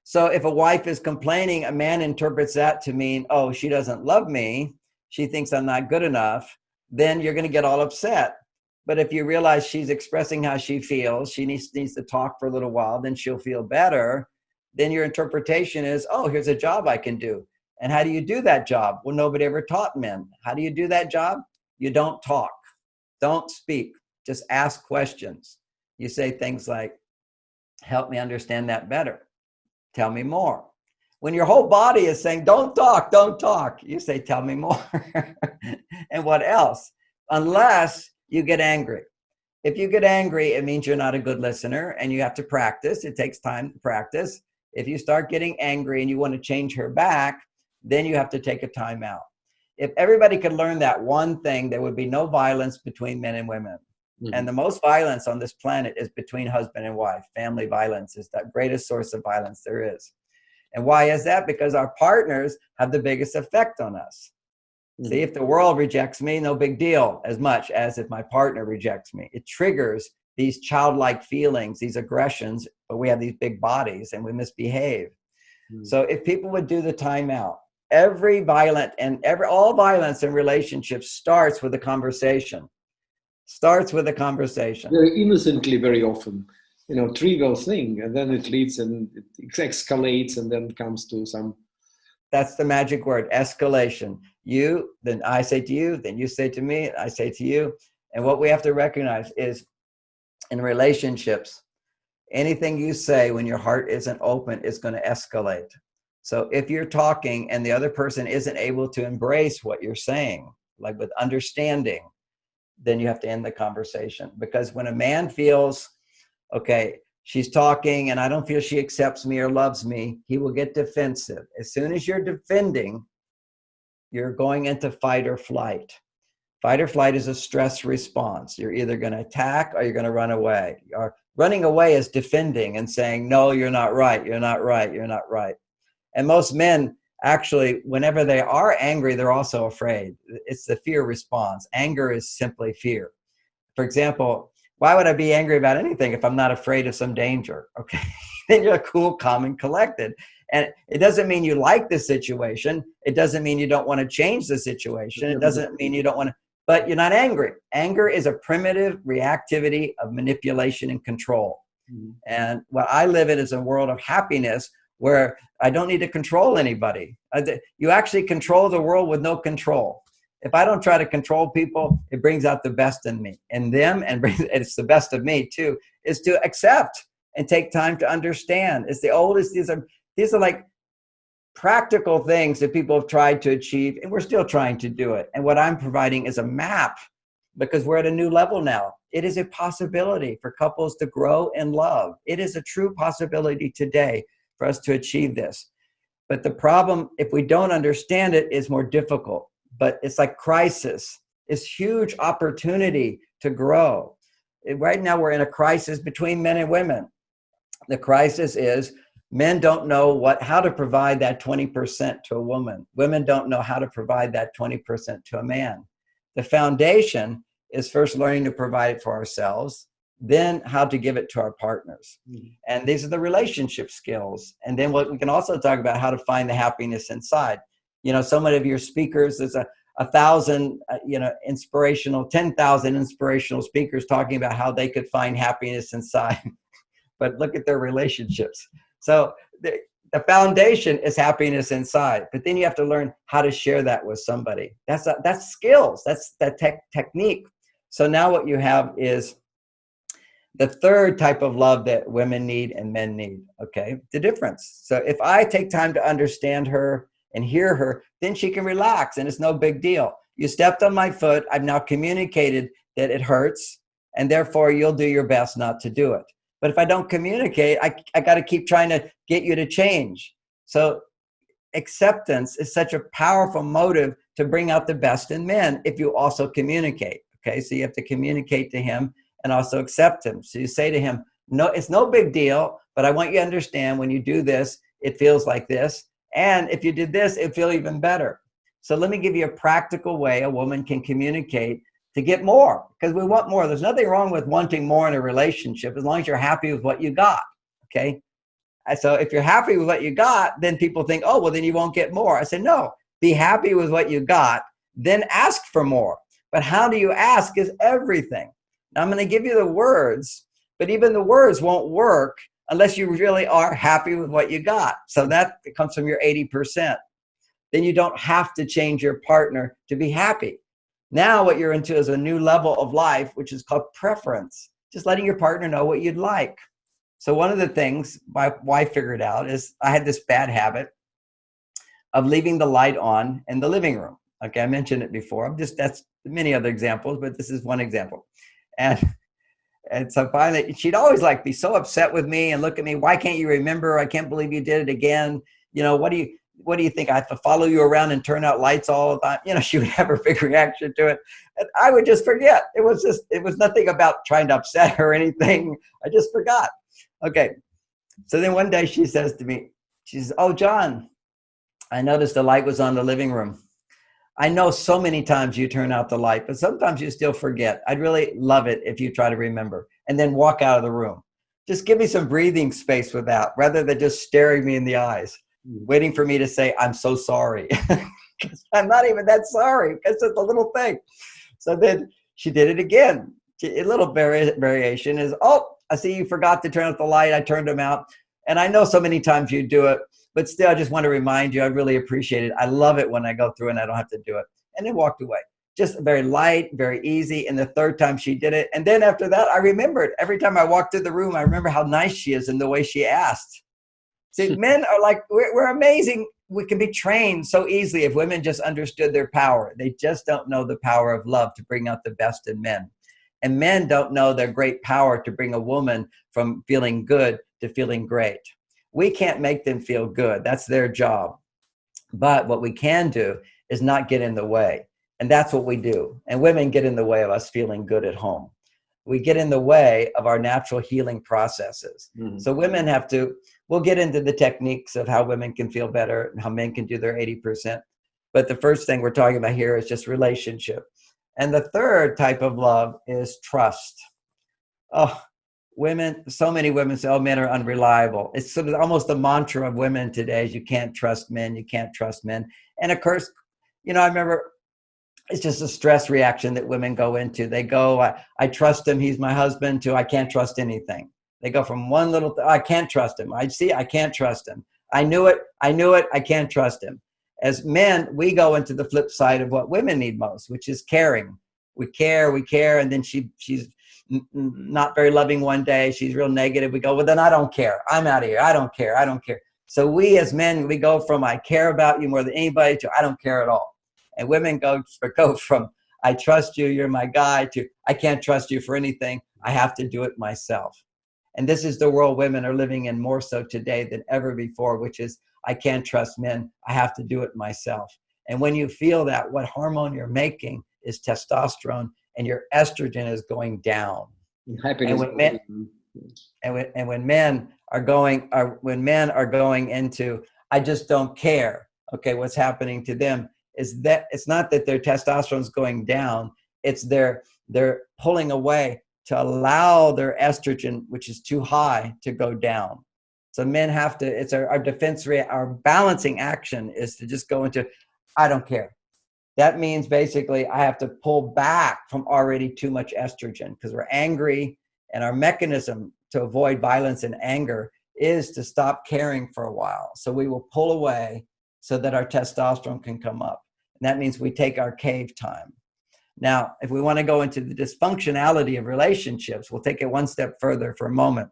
So if a wife is complaining, a man interprets that to mean, oh, she doesn't love me, she thinks I'm not good enough, then you're going to get all upset. But if you realize she's expressing how she feels, she needs to talk for a little while, then she'll feel better. Then your interpretation is, oh, here's a job I can do. And how do you do that job? Well, nobody ever taught men. How do you do that job? You don't talk. Don't speak. Just ask questions. You say things like, help me understand that better. Tell me more. When your whole body is saying, don't talk, you say, tell me more. And what else? Unless you get angry. If you get angry, it means you're not a good listener and you have to practice. It takes time to practice. If you start getting angry and you want to change her back, then you have to take a time out. If everybody could learn that one thing, there would be no violence between men and women. Mm-hmm. And the most violence on this planet is between husband and wife. Family violence is the greatest source of violence there is. And why is that? Because our partners have the biggest effect on us. Mm-hmm. See, if the world rejects me, no big deal, as much as if my partner rejects me. It triggers these childlike feelings, these aggressions, but we have these big bodies and we misbehave. Mm-hmm. So if people would do the timeout, all violence in relationships starts with a conversation. Very innocently, very often, trivial thing, and then it leads and it escalates and then comes to some. That's the magic word, escalation. You, then I say to you, then you say to me, I say to you. And what we have to recognize is in relationships, anything you say when your heart isn't open is going to escalate. So if you're talking and the other person isn't able to embrace what you're saying, like with understanding, then you have to end the conversation. Because when a man feels, okay, she's talking and I don't feel she accepts me or loves me, he will get defensive. As soon as you're defending, you're going into fight or flight. Fight or flight is a stress response. You're either going to attack or you're going to run away. Running away is defending and saying, no, you're not right. You're not right. You're not right. And most men, actually, whenever they are angry, they're also afraid. It's the fear response. Anger is simply fear. For example, why would I be angry about anything if I'm not afraid of some danger? Okay, then you're cool, calm, and collected. And it doesn't mean you like the situation. It doesn't mean you don't want to change the situation. It doesn't mean you don't want to, but you're not angry. Anger is a primitive reactivity of manipulation and control. Mm-hmm. And what I live in is a world of happiness where I don't need to control anybody. You actually control the world with no control. If I don't try to control people, it brings out the best in me and them, and it's the best of me too, is to accept and take time to understand. It's the oldest, these are like practical things that people have tried to achieve, and we're still trying to do it. And what I'm providing is a map, because we're at a new level now. It is a possibility for couples to grow in love. It is a true possibility today for us to achieve this. But the problem, if we don't understand it, is more difficult. But it's like crisis. It's huge opportunity to grow. Right now, we're in a crisis between men and women. The crisis is men don't know how to provide that 20% to a woman. Women don't know how to provide that 20% to a man. The foundation is first learning to provide it for ourselves, then how to give it to our partners. Mm-hmm. And these are the relationship skills. And then we can also talk about how to find the happiness inside. So many of your speakers, there's 1,000, 10,000 inspirational speakers talking about how they could find happiness inside. But look at their relationships. So the foundation is happiness inside, but then you have to learn how to share that with somebody. That's skills. That's that technique. So now what you have is the third type of love that women need and men need. Okay, the difference. So if I take time to understand her and hear her, then she can relax, and it's no big deal. You stepped on my foot. I've now communicated that it hurts, and therefore you'll do your best not to do it. But if I don't communicate, I got to keep trying to get you to change. So acceptance is such a powerful motive to bring out the best in men if you also communicate. Okay, so you have to communicate to him and also accept him. So you say to him, no, it's no big deal, but I want you to understand when you do this, it feels like this. And if you did this, it'd feel even better. So let me give you a practical way a woman can communicate to get more, because we want more. There's nothing wrong with wanting more in a relationship as long as you're happy with what you got, okay? So if you're happy with what you got, then people think, oh, well, then you won't get more. I said, no, be happy with what you got, then ask for more. But how do you ask is everything. Now, I'm going to give you the words, but even the words won't work unless you really are happy with what you got. So that comes from your 80%. Then you don't have to change your partner to be happy. Now what you're into is a new level of life, which is called preference, just letting your partner know what you'd like. So one of the things my wife figured out is I had this bad habit of leaving the light on in the living room. Okay, I mentioned it before. That's many other examples, but this is one example. And so finally, she'd always like be so upset with me and look at me. Why can't you remember? I can't believe you did it again. You know, what do you think? I have to follow you around and turn out lights all the time? You know, she would have her big reaction to it. And I would just forget. It was nothing about trying to upset her or anything. I just forgot. Okay. So then one day she says to me, she says, oh, John, I noticed the light was on the living room. I know so many times you turn out the light, but sometimes you still forget. I'd really love it if you try to remember and then walk out of the room. Just give me some breathing space with that rather than just staring me in the eyes, waiting for me to say, I'm so sorry. I'm not even that sorry. It's just a little thing. So then she did it again. A little variation is, oh, I see you forgot to turn out the light. I turned them out. And I know so many times you do it, but still, I just want to remind you, I really appreciate it. I love it when I go through and I don't have to do it. And then walked away. Just very light, very easy. And the third time she did it. And then after that, I remembered. Every time I walked through the room, I remember how nice she is and the way she asked. See, men are like, we're amazing. We can be trained so easily if women just understood their power. They just don't know the power of love to bring out the best in men. And men don't know their great power to bring a woman from feeling good to feeling great. We can't make them feel good. That's their job. But what we can do is not get in the way. And that's what we do. And women get in the way of us feeling good at home. We get in the way of our natural healing processes. Mm-hmm. So women have to, we'll get into the techniques of how women can feel better and how men can do their 80%. But the first thing we're talking about here is just relationship. And the third type of love is trust. Oh, women, so many women say, oh, men are unreliable. It's sort of almost the mantra of women today is you can't trust men, you can't trust men. And of course, you know, I remember it's just a stress reaction that women go into. They go, I trust him, he's my husband, to I can't trust anything. They go from one little, I can't trust him. I can't trust him. I knew it, I can't trust him. As men, we go into the flip side of what women need most, which is caring. We care, and then she's not very loving one day. She's real negative. We go, well, then I don't care. I'm out of here. I don't care. So we as men, we go from I care about you more than anybody to I don't care at all. And women go from I trust you, you're my guy, to I can't trust you for anything. I have to do it myself. And this is the world women are living in more so today than ever before, which is I can't trust men. I have to do it myself. And when you feel that, what hormone you're making is testosterone, and your estrogen is going down. And when men are going into I just don't care. Okay, what's happening to them is that it's not that their testosterone is going down. It's they're pulling away to allow their estrogen, which is too high, to go down. So men have to, it's our defense rate, our balancing action is to just go into, I don't care. That means basically I have to pull back from already too much estrogen because we're angry, and our mechanism to avoid violence and anger is to stop caring for a while. So we will pull away so that our testosterone can come up. And that means we take our cave time. Now, if we want to go into the dysfunctionality of relationships, we'll take it one step further for a moment.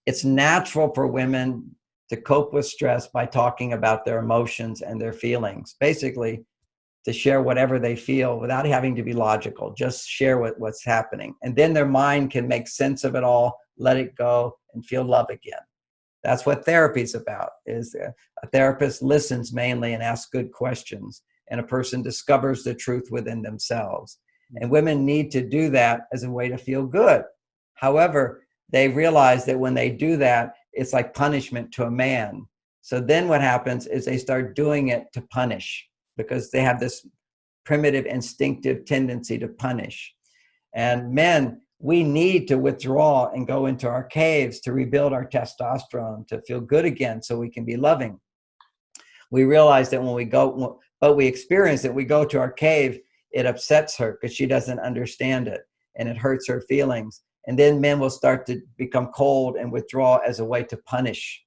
It's natural for women to cope with stress by talking about their emotions and their feelings. Basically, to share whatever they feel without having to be logical. Just share what's happening. And then their mind can make sense of it all, let it go, and feel love again. That's what therapy is about, is a therapist listens mainly and asks good questions, and a person discovers the truth within themselves. And women need to do that as a way to feel good. However, they realize that when they do that, it's like punishment to a man. So then what happens is they start doing it to punish, because they have this primitive instinctive tendency to punish. And men, we need to withdraw and go into our caves to rebuild our testosterone, to feel good again so we can be loving. We realize that when we go, but we experience that we go to our cave, it upsets her because she doesn't understand it, and it hurts her feelings. And then men will start to become cold and withdraw as a way to punish.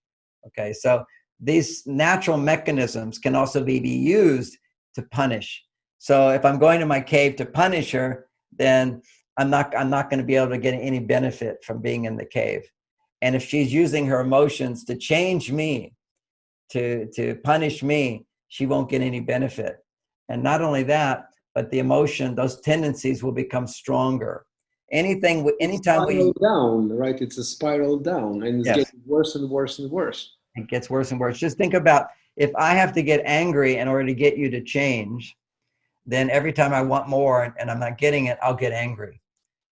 Okay, so these natural mechanisms can also be used to punish. So if I'm going to my cave to punish her, then I'm not going to be able to get any benefit from being in the cave. And if she's using her emotions to change me, to punish me, she won't get any benefit. And not only that, but the emotion, those tendencies will become stronger. Anytime spiral down, right? It's a spiral down, and it's getting worse and worse and worse. It gets worse and worse. Just think about, if I have to get angry in order to get you to change, then every time I want more and I'm not getting it, I'll get angry.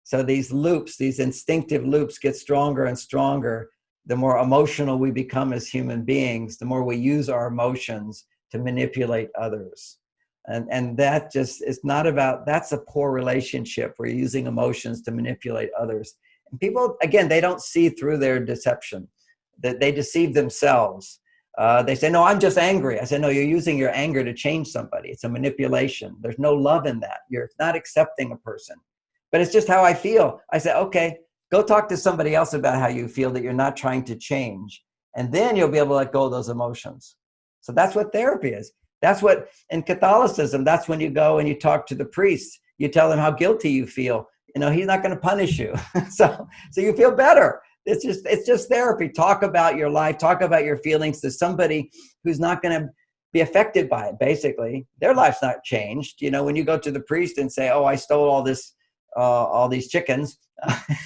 So these loops, these instinctive loops, get stronger and stronger. The more emotional we become as human beings, the more we use our emotions to manipulate others. And that just is not about, that's a poor relationship where you're using emotions to manipulate others. And people, again, they don't see through their deception, that they deceive themselves. They say, no, I'm just angry. I said, no, you're using your anger to change somebody. It's a manipulation. There's no love in that. You're not accepting a person. But it's just how I feel. I said, okay, go talk to somebody else about how you feel, that you're not trying to change. And then you'll be able to let go of those emotions. So that's what therapy is. That's what, in Catholicism, that's when you go and you talk to the priest. You tell him how guilty you feel. You know, he's not going to punish you. so you feel better. It's just therapy. Talk about your life. Talk about your feelings to somebody who's not going to be affected by it. Basically, their life's not changed. You know, when you go to the priest and say, "Oh, I stole all these chickens,"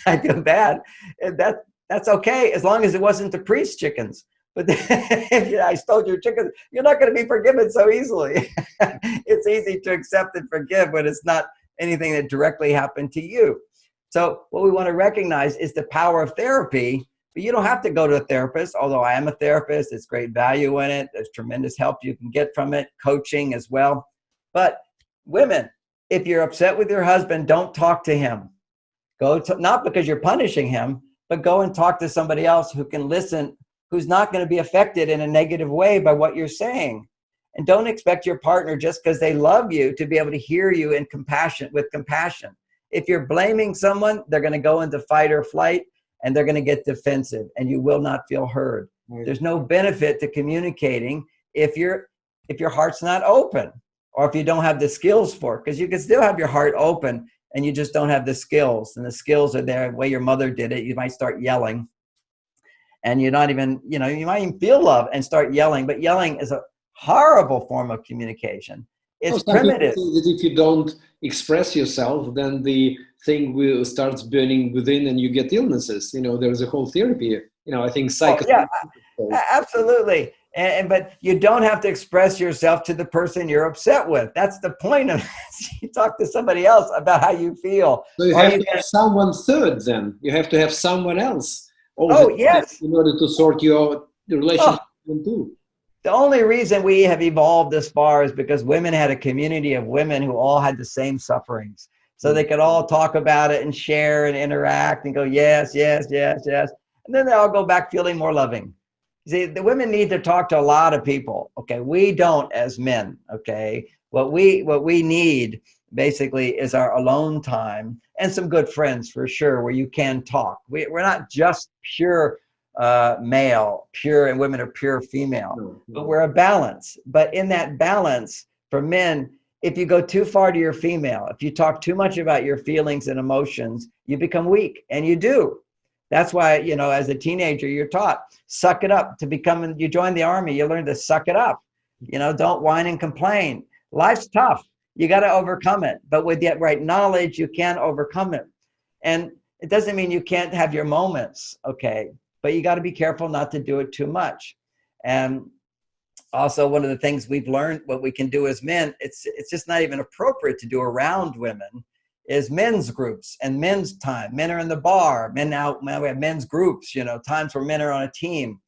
I feel bad. That's okay as long as it wasn't the priest's chickens. But if I stole your chickens, you're not going to be forgiven so easily. It's easy to accept and forgive, but it's not anything that directly happened to you. So what we want to recognize is the power of therapy, but you don't have to go to a therapist, although I am a therapist. There's great value in it. There's tremendous help you can get from it, coaching as well. But women, if you're upset with your husband, don't talk to him. Not because you're punishing him, but go and talk to somebody else who can listen, who's not going to be affected in a negative way by what you're saying. And don't expect your partner, just because they love you, to be able to hear you with compassion. If you're blaming someone, they're going to go into fight or flight, and they're going to get defensive, and you will not feel heard. Right. There's no benefit to communicating if your heart's not open, or if you don't have the skills for it, because you can still have your heart open and you just don't have the skills. And the skills are there the way your mother did it. You might start yelling, and you're not even, you might even feel love and start yelling, but yelling is a horrible form of communication. It's primitive. That if you don't express yourself, then the thing will start burning within, and you get illnesses. There's a whole therapy. I think absolutely. But you don't have to express yourself to the person you're upset with. That's the point of this. You talk to somebody else about how you feel. So you have to have someone third. Then you have to have someone else. Yes. In order to sort your relationship too. The only reason we have evolved this far is because women had a community of women who all had the same sufferings. So they could all talk about it and share and interact and go, yes, yes, yes, yes. And then they all go back feeling more loving. See, the women need to talk to a lot of people. Okay. We don't as men. Okay. What we need basically is our alone time and some good friends for sure, where you can talk. We're not just pure male, pure, and women are pure female. No, But no. we're a balance. But in that balance, for men, if you go too far to your female, if you talk too much about your feelings and emotions, you become weak, and you do. That's why, you know, as a teenager, you're taught, suck it up to become, you join the army, you learn to suck it up. You know, don't whine and complain. Life's tough. You got to overcome it. But with the right knowledge, you can overcome it. And it doesn't mean you can't have your moments, okay? But you got to be careful not to do it too much. And also, one of the things we've learned, what we can do as men, it's just not even appropriate to do around women, is men's groups and men's time. Men are in the bar, men out, we have men's groups, you know, times where men are on a team.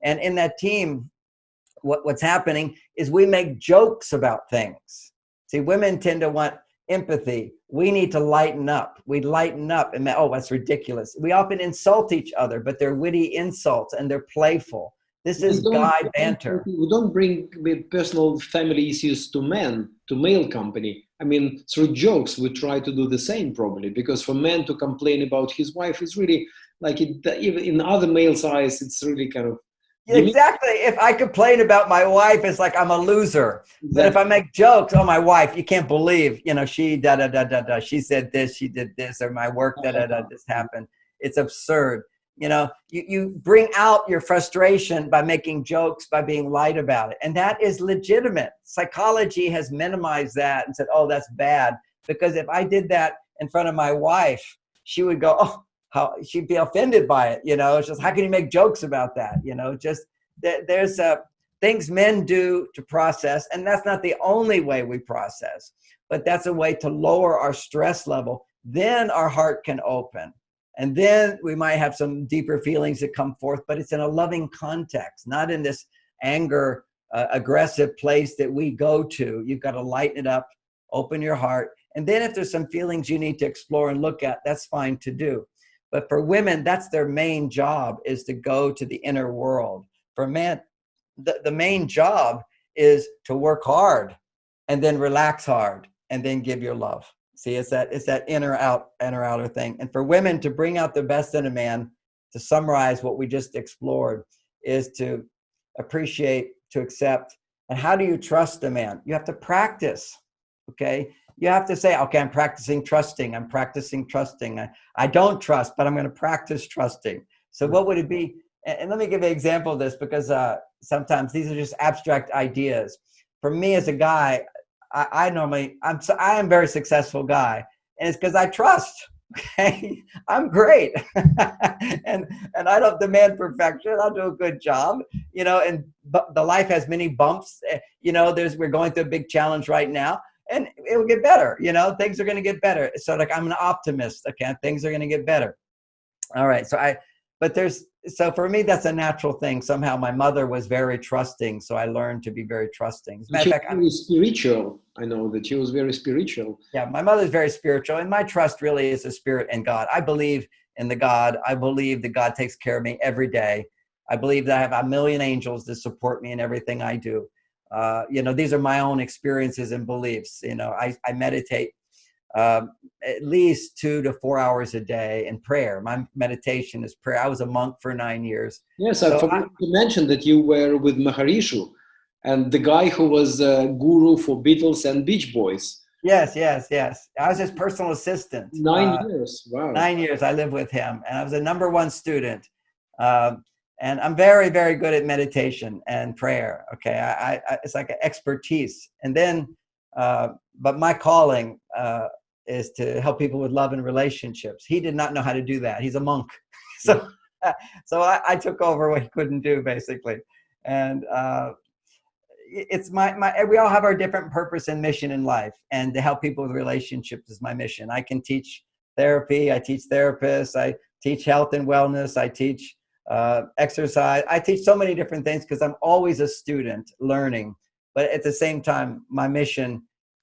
And in that team, what's happening is we make jokes about things. See, women tend to want empathy. We need to lighten up. We lighten up and, oh, that's ridiculous. We often insult each other, but they're witty insults and they're playful. This is guy banter. We don't bring personal family issues to men, to male company. I mean, through jokes, we try to do the same probably, because for men to complain about his wife is really like, even in other males' eyes, it's really kind of. Exactly. If I complain about my wife, it's like I'm a loser. Exactly. But if I make jokes, oh, my wife, you can't believe, you know, she da da da da da. She said this, she did this, or my work da da da. This happened. It's absurd. You know, you bring out your frustration by making jokes, by being light about it, and that is legitimate. Psychology has minimized that and said, oh, that's bad, because if I did that in front of my wife, she would go, oh, how she'd be offended by it. You know, it's just, how can you make jokes about that? You know, just there's things men do to process, and that's not the only way we process, but that's a way to lower our stress level. Then our heart can open, and then we might have some deeper feelings that come forth, but it's in a loving context, not in this anger, aggressive place that we go to. You've got to lighten it up, open your heart, and then if there's some feelings you need to explore and look at, that's fine to do. But for women, that's their main job, is to go to the inner world. For men, the main job is to work hard and then relax hard and then give your love. See, it's that inner outer thing. And for women, to bring out the best in a man, to summarize what we just explored, is to appreciate, to accept. And how do you trust a man? You have to practice, okay? You have to say, okay, I'm practicing trusting. I'm practicing trusting. I don't trust, but I'm going to practice trusting. So what would it be? And let me give an example of this, because sometimes these are just abstract ideas. For me as a guy, I'm a very successful guy, and it's because I trust. Okay, I'm great, and I don't demand perfection. I'll do a good job, you know. And the life has many bumps. You know, we're going through a big challenge right now. And it will get better, you know, things are going to get better. So like, I'm an optimist, okay, things are going to get better. All right, so for me, that's a natural thing. Somehow my mother was very trusting, so I learned to be very trusting. As a matter of fact, I'm very spiritual. I know that she was very spiritual. Yeah, my mother's very spiritual, and my trust really is the spirit and God. I believe in the God. I believe that God takes care of me every day. I believe that I have a million angels that support me in everything I do. You know, these are my own experiences and beliefs. You know, I meditate at least 2 to 4 hours a day in prayer. My meditation is prayer. I was a monk for 9 years. Yes, I forgot to mention that you were with Maharishu, and the guy who was a guru for Beatles and Beach Boys. Yes. I was his personal assistant. 9 years, wow. 9 years I lived with him, and I was a #1 student. And I'm very, very good at meditation and prayer. Okay, it's like an expertise. And then, but my calling is to help people with love and relationships. He did not know how to do that. He's a monk, so I took over what he couldn't do, basically. And it's we all have our different purpose and mission in life, and to help people with relationships is my mission. I can teach therapy. I teach therapists. I teach health and wellness. I teach exercise. I teach so many different things because I'm always a student learning. But at the same time, my mission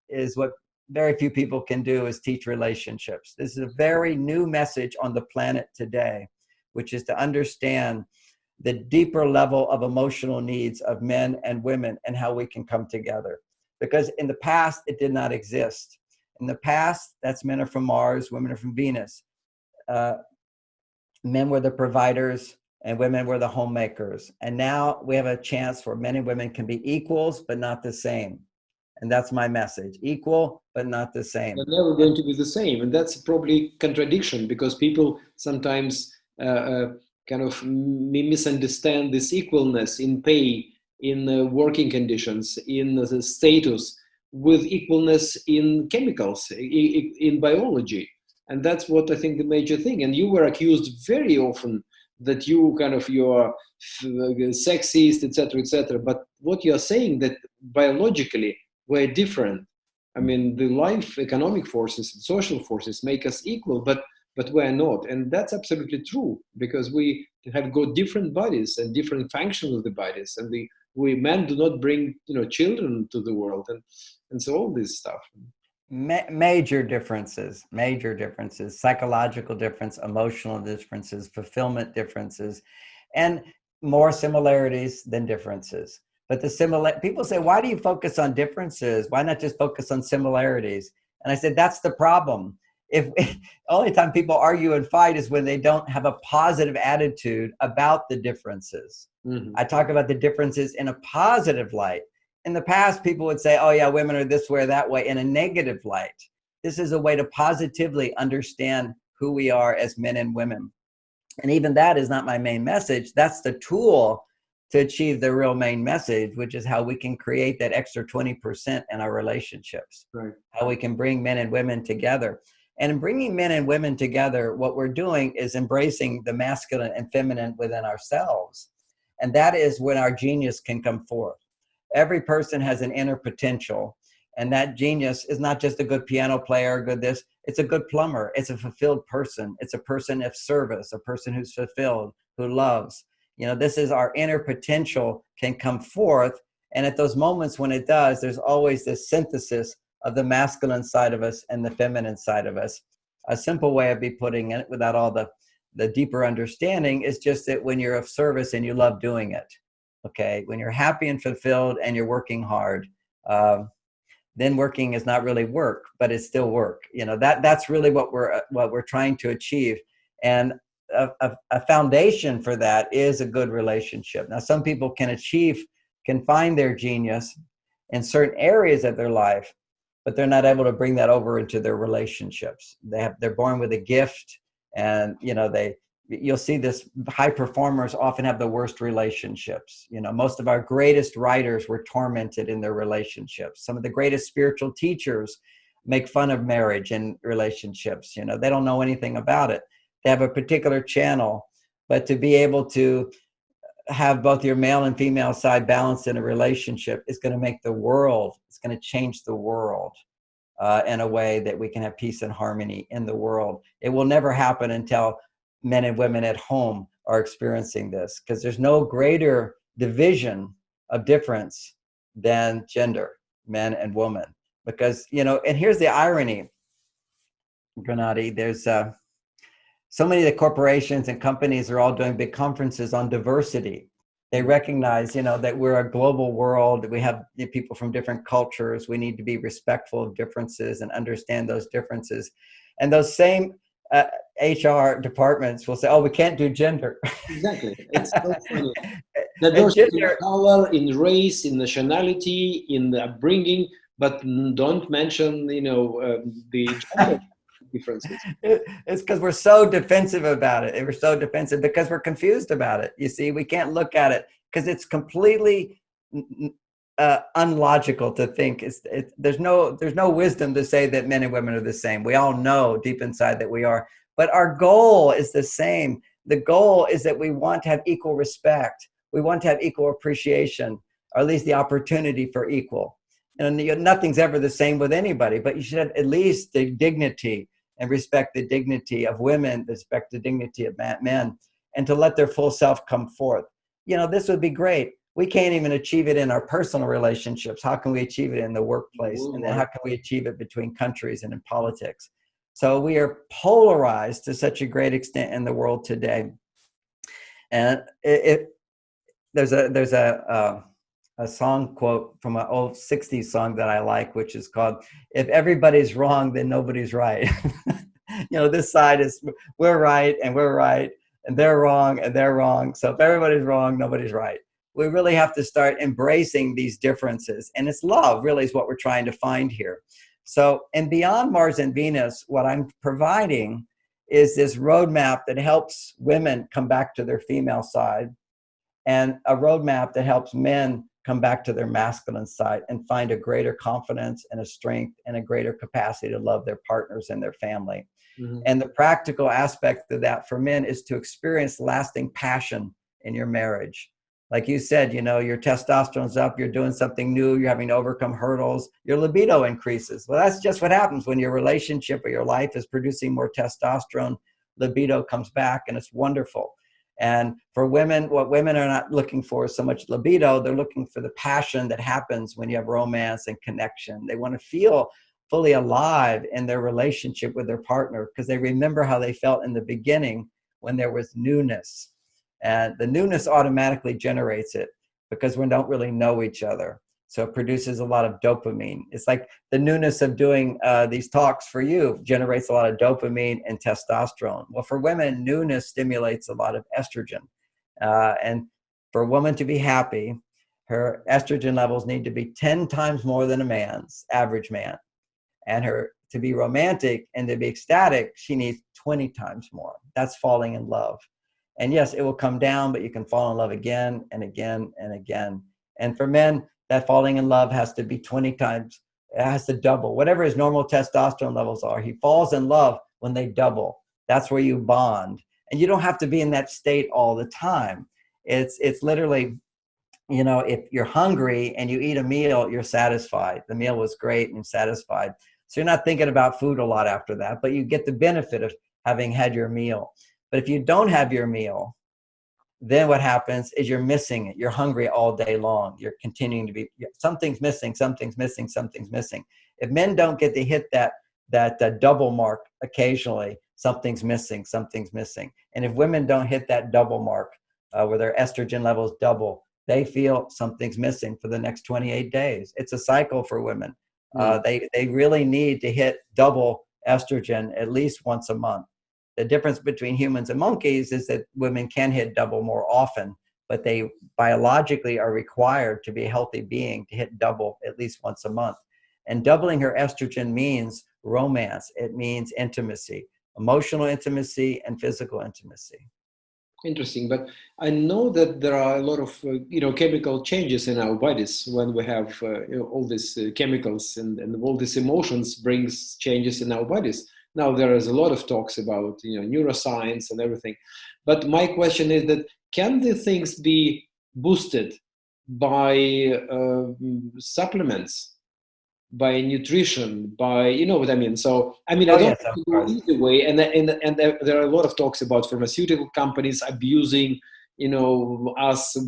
is what very few people can do, is teach relationships. This is a very new message on the planet today, which is to understand the deeper level of emotional needs of men and women and how we can come together. Because in the past, it did not exist. In the past, that's men are from Mars, women are from Venus. Men were the providers, and women were the homemakers. And now we have a chance for men and women can be equals, but not the same. And that's my message: equal, but not the same. They're never going to be the same, and that's probably contradiction, because people sometimes kind of misunderstand this equalness in pay, in working conditions, in the status, with equalness in chemicals, in biology. And that's what I think the major thing. And you were accused very often that you are sexist, etc. But what you're saying, that biologically we're different. I mean, the life, economic forces, social forces make us equal, but we're not, and that's absolutely true, because we have got different bodies and different functions of the bodies, and we men do not bring children to the world, and so all this stuff. Major differences, psychological difference, emotional differences, fulfillment differences, and more similarities than differences. But people say, why do you focus on differences? Why not just focus on similarities? And I said, that's the problem. Only time people argue and fight is when they don't have a positive attitude about the differences. Mm-hmm. I talk about the differences in a positive light. In the past, people would say, oh yeah, women are this way or that way, in a negative light. This is a way to positively understand who we are as men and women. And even that is not my main message. That's the tool to achieve the real main message, which is how we can create that extra 20% in our relationships. Right. How we can bring men and women together. And in bringing men and women together, what we're doing is embracing the masculine and feminine within ourselves. And that is when our genius can come forth. Every person has an inner potential, and that genius is not just a good piano player, it's a good plumber. It's a fulfilled person. It's a person of service, a person who's fulfilled, who loves. This is our inner potential can come forth. And at those moments when it does, there's always this synthesis of the masculine side of us and the feminine side of us. A simple way of putting it, without all the deeper understanding, is just that when you're of service and you love doing it, okay, when you're happy and fulfilled and you're working hard, then working is not really work, but it's still work. That's really what we're trying to achieve. And a foundation for that is a good relationship. Now, some people can find their genius in certain areas of their life, but they're not able to bring that over into their relationships. They're born with a gift, and you'll see this. High performers often have the worst relationships. Most of our greatest writers were tormented in their relationships. Some of the greatest spiritual teachers make fun of marriage and relationships. They don't know anything about it. They have a particular channel, but to be able to have both your male and female side balanced in a relationship is going to make it's going to change the world in a way that we can have peace and harmony in the world. It will never happen until men and women at home are experiencing this, because there's no greater division of difference than gender, men and women. Because, and here's the irony, Gennady, there's so many of the corporations and companies are all doing big conferences on diversity. They recognize, that we're a global world. We have people from different cultures. We need to be respectful of differences and understand those differences. And those same HR departments will say, "Oh, we can't do gender." Exactly. It's so funny. Diversity in color, in race, in nationality, in the upbringing, but don't mention, the gender differences. It's because we're so defensive about it. We're so defensive because we're confused about it. You see, we can't look at it because it's completely unlogical to think. There's no wisdom to say that men and women are the same. We all know deep inside that we are, but our goal is the same. The goal is that we want to have equal respect. We want to have equal appreciation, or at least the opportunity for equal. And nothing's ever the same with anybody, but you should have at least the dignity and respect the dignity of women, respect the dignity of men, and to let their full self come forth. This would be great. We can't even achieve it in our personal relationships. How can we achieve it in the workplace? And then how can we achieve it between countries and in politics? So we are polarized to such a great extent in the world today. And there's a song quote from an old 60s song that I like, which is called, "If everybody's wrong, then nobody's right." This side is, we're right and we're right. and they're wrong, and they're wrong. So if everybody's wrong, nobody's right. We really have to start embracing these differences. And it's love really is what we're trying to find here. So, and beyond Mars and Venus, what I'm providing is this roadmap that helps women come back to their female side, and a roadmap that helps men come back to their masculine side and find a greater confidence and a strength and a greater capacity to love their partners and their family. Mm-hmm. And the practical aspect of that for men is to experience lasting passion in your marriage. Like you said, you know, your testosterone's up, you're doing something new, you're having to overcome hurdles, your libido increases. Well, that's just what happens when your relationship or your life is producing more testosterone. Libido comes back, and it's wonderful. And for women, what women are not looking for is so much libido. They're looking for the passion that happens when you have romance and connection. They want to feel fully alive in their relationship with their partner because they remember how they felt in the beginning when there was newness. And the newness automatically generates it because we don't really know each other. So it produces a lot of dopamine. It's like the newness of doing these talks for you generates a lot of dopamine and testosterone. Well, for women, newness stimulates a lot of estrogen. And for a woman to be happy, her estrogen levels need to be 10 times more than a man's, average man. And her to be romantic and to be ecstatic, she needs 20 times more. That's falling in love. And yes, it will come down, but you can fall in love again and again and again. And for men, that falling in love has to be 20 times. It has to double. Whatever his normal testosterone levels are, he falls in love when they double. That's where you bond. And you don't have to be in that state all the time. It's literally, you know, if you're hungry and you eat a meal, you're satisfied. The meal was great and satisfied. So you're not thinking about food a lot after that, but you get the benefit of having had your meal. But if you don't have your meal, then what happens is you're missing it. You're hungry all day long. You're continuing to be, something's missing, something's missing, something's missing. If men don't get to hit that double mark occasionally, something's missing, something's missing. And if women don't hit that double mark where their estrogen levels double, they feel something's missing for the next 28 days. It's a cycle for women. They really need to hit double estrogen at least once a month. The difference between humans and monkeys is that women can hit double more often, but they biologically are required to be a healthy being to hit double at least once a month. And doubling her estrogen means romance. It means intimacy, emotional intimacy and physical intimacy. Interesting, but I know that there are a lot of chemical changes in our bodies when we have all these chemicals and all these emotions brings changes in our bodies. Now there is a lot of talks about neuroscience and everything, but my question is that can the things be boosted by supplements, by nutrition, by what I mean? So I mean I don't go either way, and there are a lot of talks about pharmaceutical companies abusing us,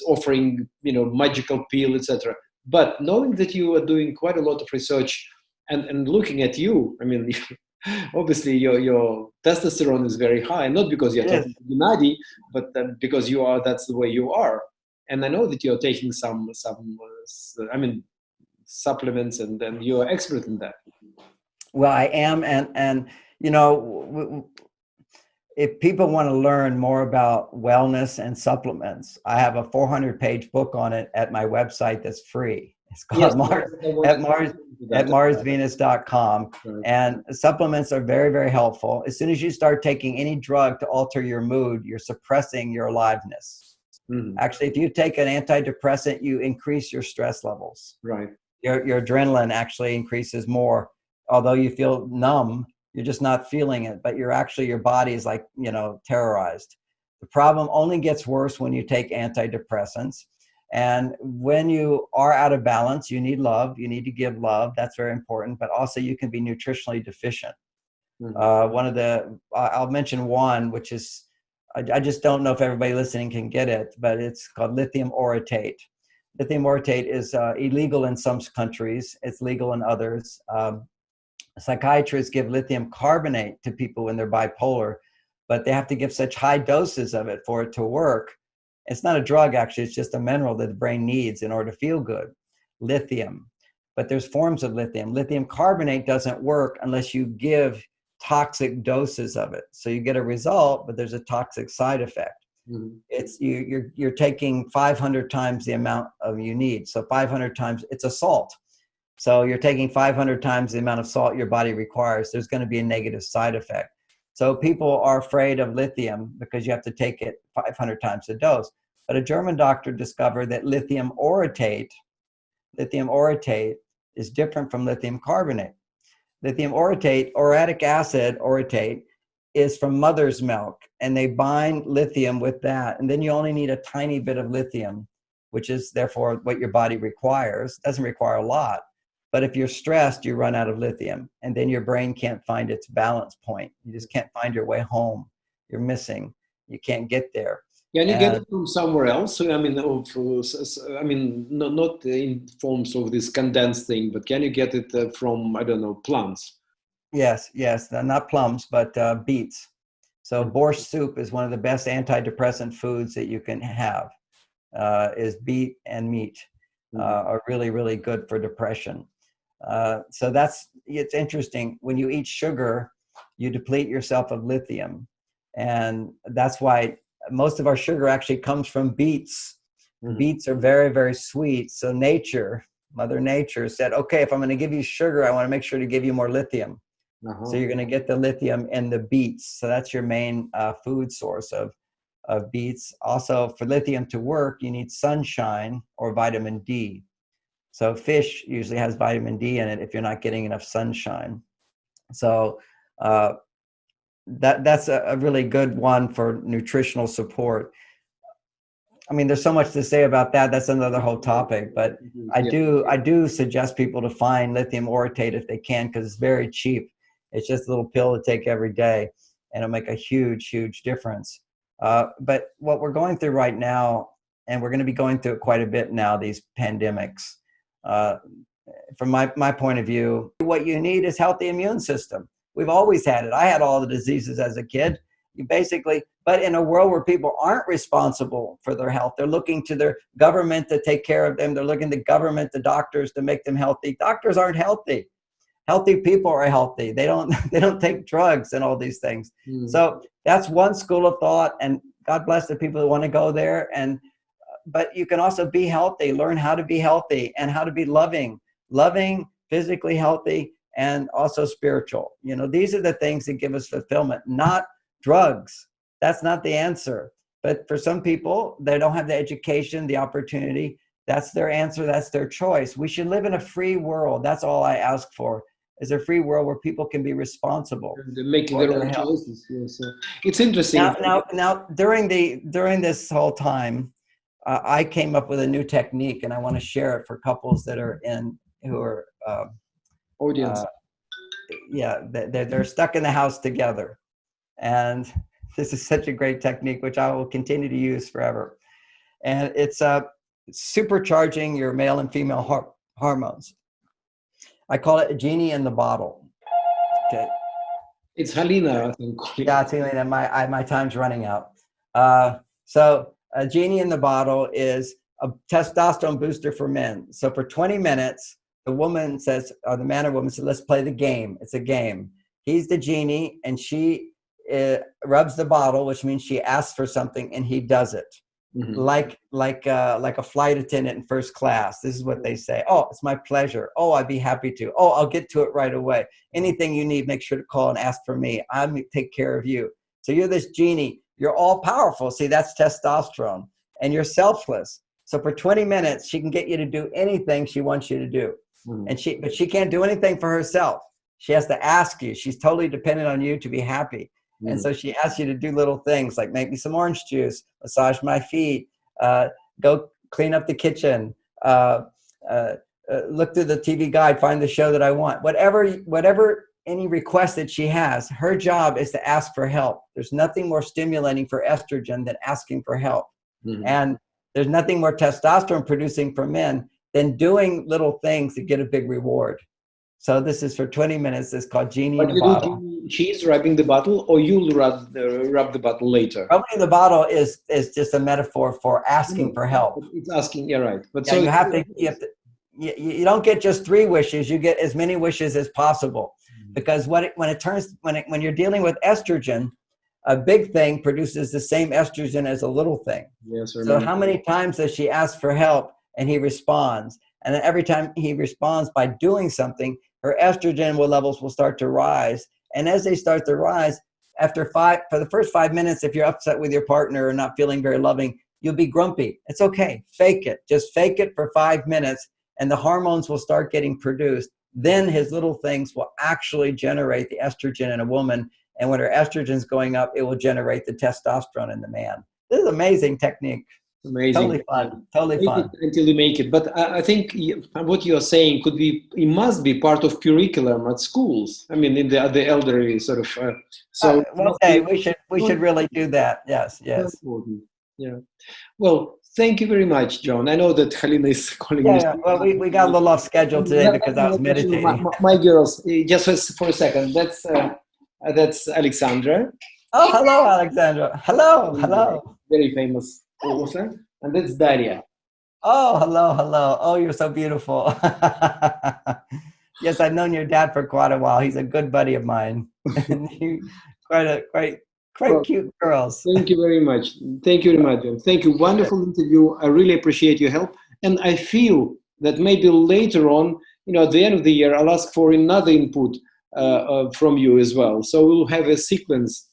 offering magical pill, etc. But knowing that you are doing quite a lot of research and looking at you, I mean. Obviously, your testosterone is very high, not because you're talking to Gennady, but because you are. That's the way you are. And I know that you're taking some supplements, and you're an expert in that. Well, I am, and if people want to learn more about wellness and supplements, I have a 400-page book on it at my website that's free. It's called at marsvenus.com. Right. And supplements are very, very helpful. As soon as you start taking any drug to alter your mood, you're suppressing your aliveness. Mm-hmm. Actually, if you take an antidepressant, you increase your stress levels. Right. Your adrenaline actually increases more. Although you feel numb, you're just not feeling it, but your body is like, terrorized. The problem only gets worse when you take antidepressants. And when you are out of balance, you need love. You need to give love. That's very important. But also you can be nutritionally deficient. Mm-hmm. I'll mention one, which is, I just don't know if everybody listening can get it, but it's called lithium orotate. Lithium orotate is illegal in some countries. It's legal in others. Psychiatrists give lithium carbonate to people when they're bipolar, but they have to give such high doses of it for it to work. It's not a drug, actually. It's just a mineral that the brain needs in order to feel good. Lithium. But there's forms of lithium. Lithium carbonate doesn't work unless you give toxic doses of it. So you get a result, but there's a toxic side effect. Mm-hmm. It's you're taking 500 times the amount of you need. So 500 times, it's a salt. So you're taking 500 times the amount of salt your body requires. There's going to be a negative side effect. So people are afraid of lithium because you have to take it 500 times the dose. But a German doctor discovered that lithium orotate is different from lithium carbonate. Lithium orotate, orotic acid orotate, is from mother's milk, and they bind lithium with that. And then you only need a tiny bit of lithium, which is therefore what your body requires. It doesn't require a lot. But if you're stressed, you run out of lithium, and then your brain can't find its balance point. You just can't find your way home. You're missing. You can't get there. Can you get it from somewhere else? I mean, not in forms of this condensed thing, but can you get it from, I don't know, plants? Yes, not plums, but beets. So borscht soup is one of the best antidepressant foods that you can have. Is beet and meat are really, really good for depression. So it's interesting. When you eat sugar, you deplete yourself of lithium. And that's why most of our sugar actually comes from beets. Mm-hmm. Beets are very, very sweet. So Mother Nature said, okay, if I'm going to give you sugar, I want to make sure to give you more lithium. Uh-huh. So you're going to get the lithium in the beets. So that's your main food source of beets. Also, for lithium to work, you need sunshine or vitamin D. So fish usually has vitamin D in it if you're not getting enough sunshine. So that's a really good one for nutritional support. I mean, there's so much to say about that. That's another whole topic. But I do suggest people to find lithium orotate if they can, because it's very cheap. It's just a little pill to take every day, and it'll make a huge, huge difference. But what we're going through right now, and we're going to be going through it quite a bit now, these pandemics, from my point of view, what you need is healthy immune system. We've always had it. I had all the diseases as a kid. But in a world where people aren't responsible for their health, they're looking to their government to take care of them. They're looking to government, the doctors, to make them healthy. Doctors aren't healthy. Healthy people are healthy. They don't take drugs and all these things. Mm. So that's one school of thought, and God bless the people that want to go there. But you can also be healthy, learn how to be healthy and how to be loving, physically healthy, and also spiritual. These are the things that give us fulfillment, not drugs. That's not the answer. But for some people, they don't have the education, the opportunity. That's their answer. That's their choice. We should live in a free world. That's all I ask for, is a free world where people can be responsible. They're making their own choices. Yes. It's interesting. Now, during this whole time, I came up with a new technique, and I want to share it for couples that are who are audience. They're stuck in the house together, and this is such a great technique, which I will continue to use forever. And it's supercharging your male and female hormones. I call it a genie in the bottle. Okay. It's Halina, I think. Yeah, it's Halina. My time's running out. So a genie in the bottle is a testosterone booster for men. So for 20 minutes, the woman says, or the man or woman says, let's play the game. It's a game. He's the genie, and she rubs the bottle, which means she asks for something, and he does it. Mm-hmm. Like a flight attendant in first class. This is what they say. Oh, it's my pleasure. Oh, I'd be happy to. Oh, I'll get to it right away. Anything you need, make sure to call and ask for me. I'll take care of you. So you're this genie. You're all powerful. See, that's testosterone. And you're selfless. So for 20 minutes, she can get you to do anything she wants you to do. Mm-hmm. But she can't do anything for herself. She has to ask you. She's totally dependent on you to be happy. Mm-hmm. And so she asks you to do little things like make me some orange juice, massage my feet, go clean up the kitchen, look through the TV guide, find the show that I want. Whatever any request that she has, her job is to ask for help. There's nothing more stimulating for estrogen than asking for help. Mm-hmm. And there's nothing more testosterone producing for men than doing little things to get a big reward. So this is for 20 minutes. It's called Genie in a Bottle. She's rubbing the bottle, or you'll rub the bottle later? Rubbing the bottle is just a metaphor for asking for help. It's asking, yeah, right. But yeah, so you don't get just 3 wishes. You get as many wishes as possible. because when you're dealing with estrogen, a big thing produces the same estrogen as a little thing. Yes, so how many times does she ask for help and he responds? And then every time he responds by doing something, her estrogen levels will start to rise. And as they start to rise, for the first 5 minutes, if you're upset with your partner or not feeling very loving, you'll be grumpy. It's okay. Fake it. Just fake it for 5 minutes, and the hormones will start getting produced. Then his little things will actually generate the estrogen in a woman. And when her estrogen's going up, it will generate the testosterone in the man. This is an amazing technique. Amazing. Totally fun. Totally fun. Until you make it. But I think what you're saying it must be part of curriculum at schools. I mean, in the elderly sort of. One day we should really do that. Yes. Important. Yeah. Well, thank you very much, John. I know that Halina is calling me. Yeah. Well, we got a little off schedule today because I was meditating. My girls, just for a second. That's Alexandra. Oh, hello, Alexandra. Hello. Very famous author. And that's Daria. Oh, hello. Oh, you're so beautiful. Yes, I've known your dad for quite a while. He's a good buddy of mine. quite cute girls. Thank you very much. Thank you very much, John. Thank you. Wonderful interview. I really appreciate your help. And I feel that maybe later on, at the end of the year, I'll ask for another input from you as well. So we'll have a sequence.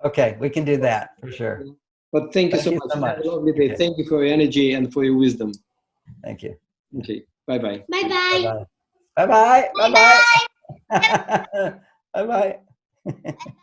Okay, we can do that for sure. But thank you so much. Have a lovely day. Thank you for your energy and for your wisdom. Thank you. Okay. Bye-bye. Bye-bye. Bye-bye. Bye-bye. Bye-bye. Bye-bye.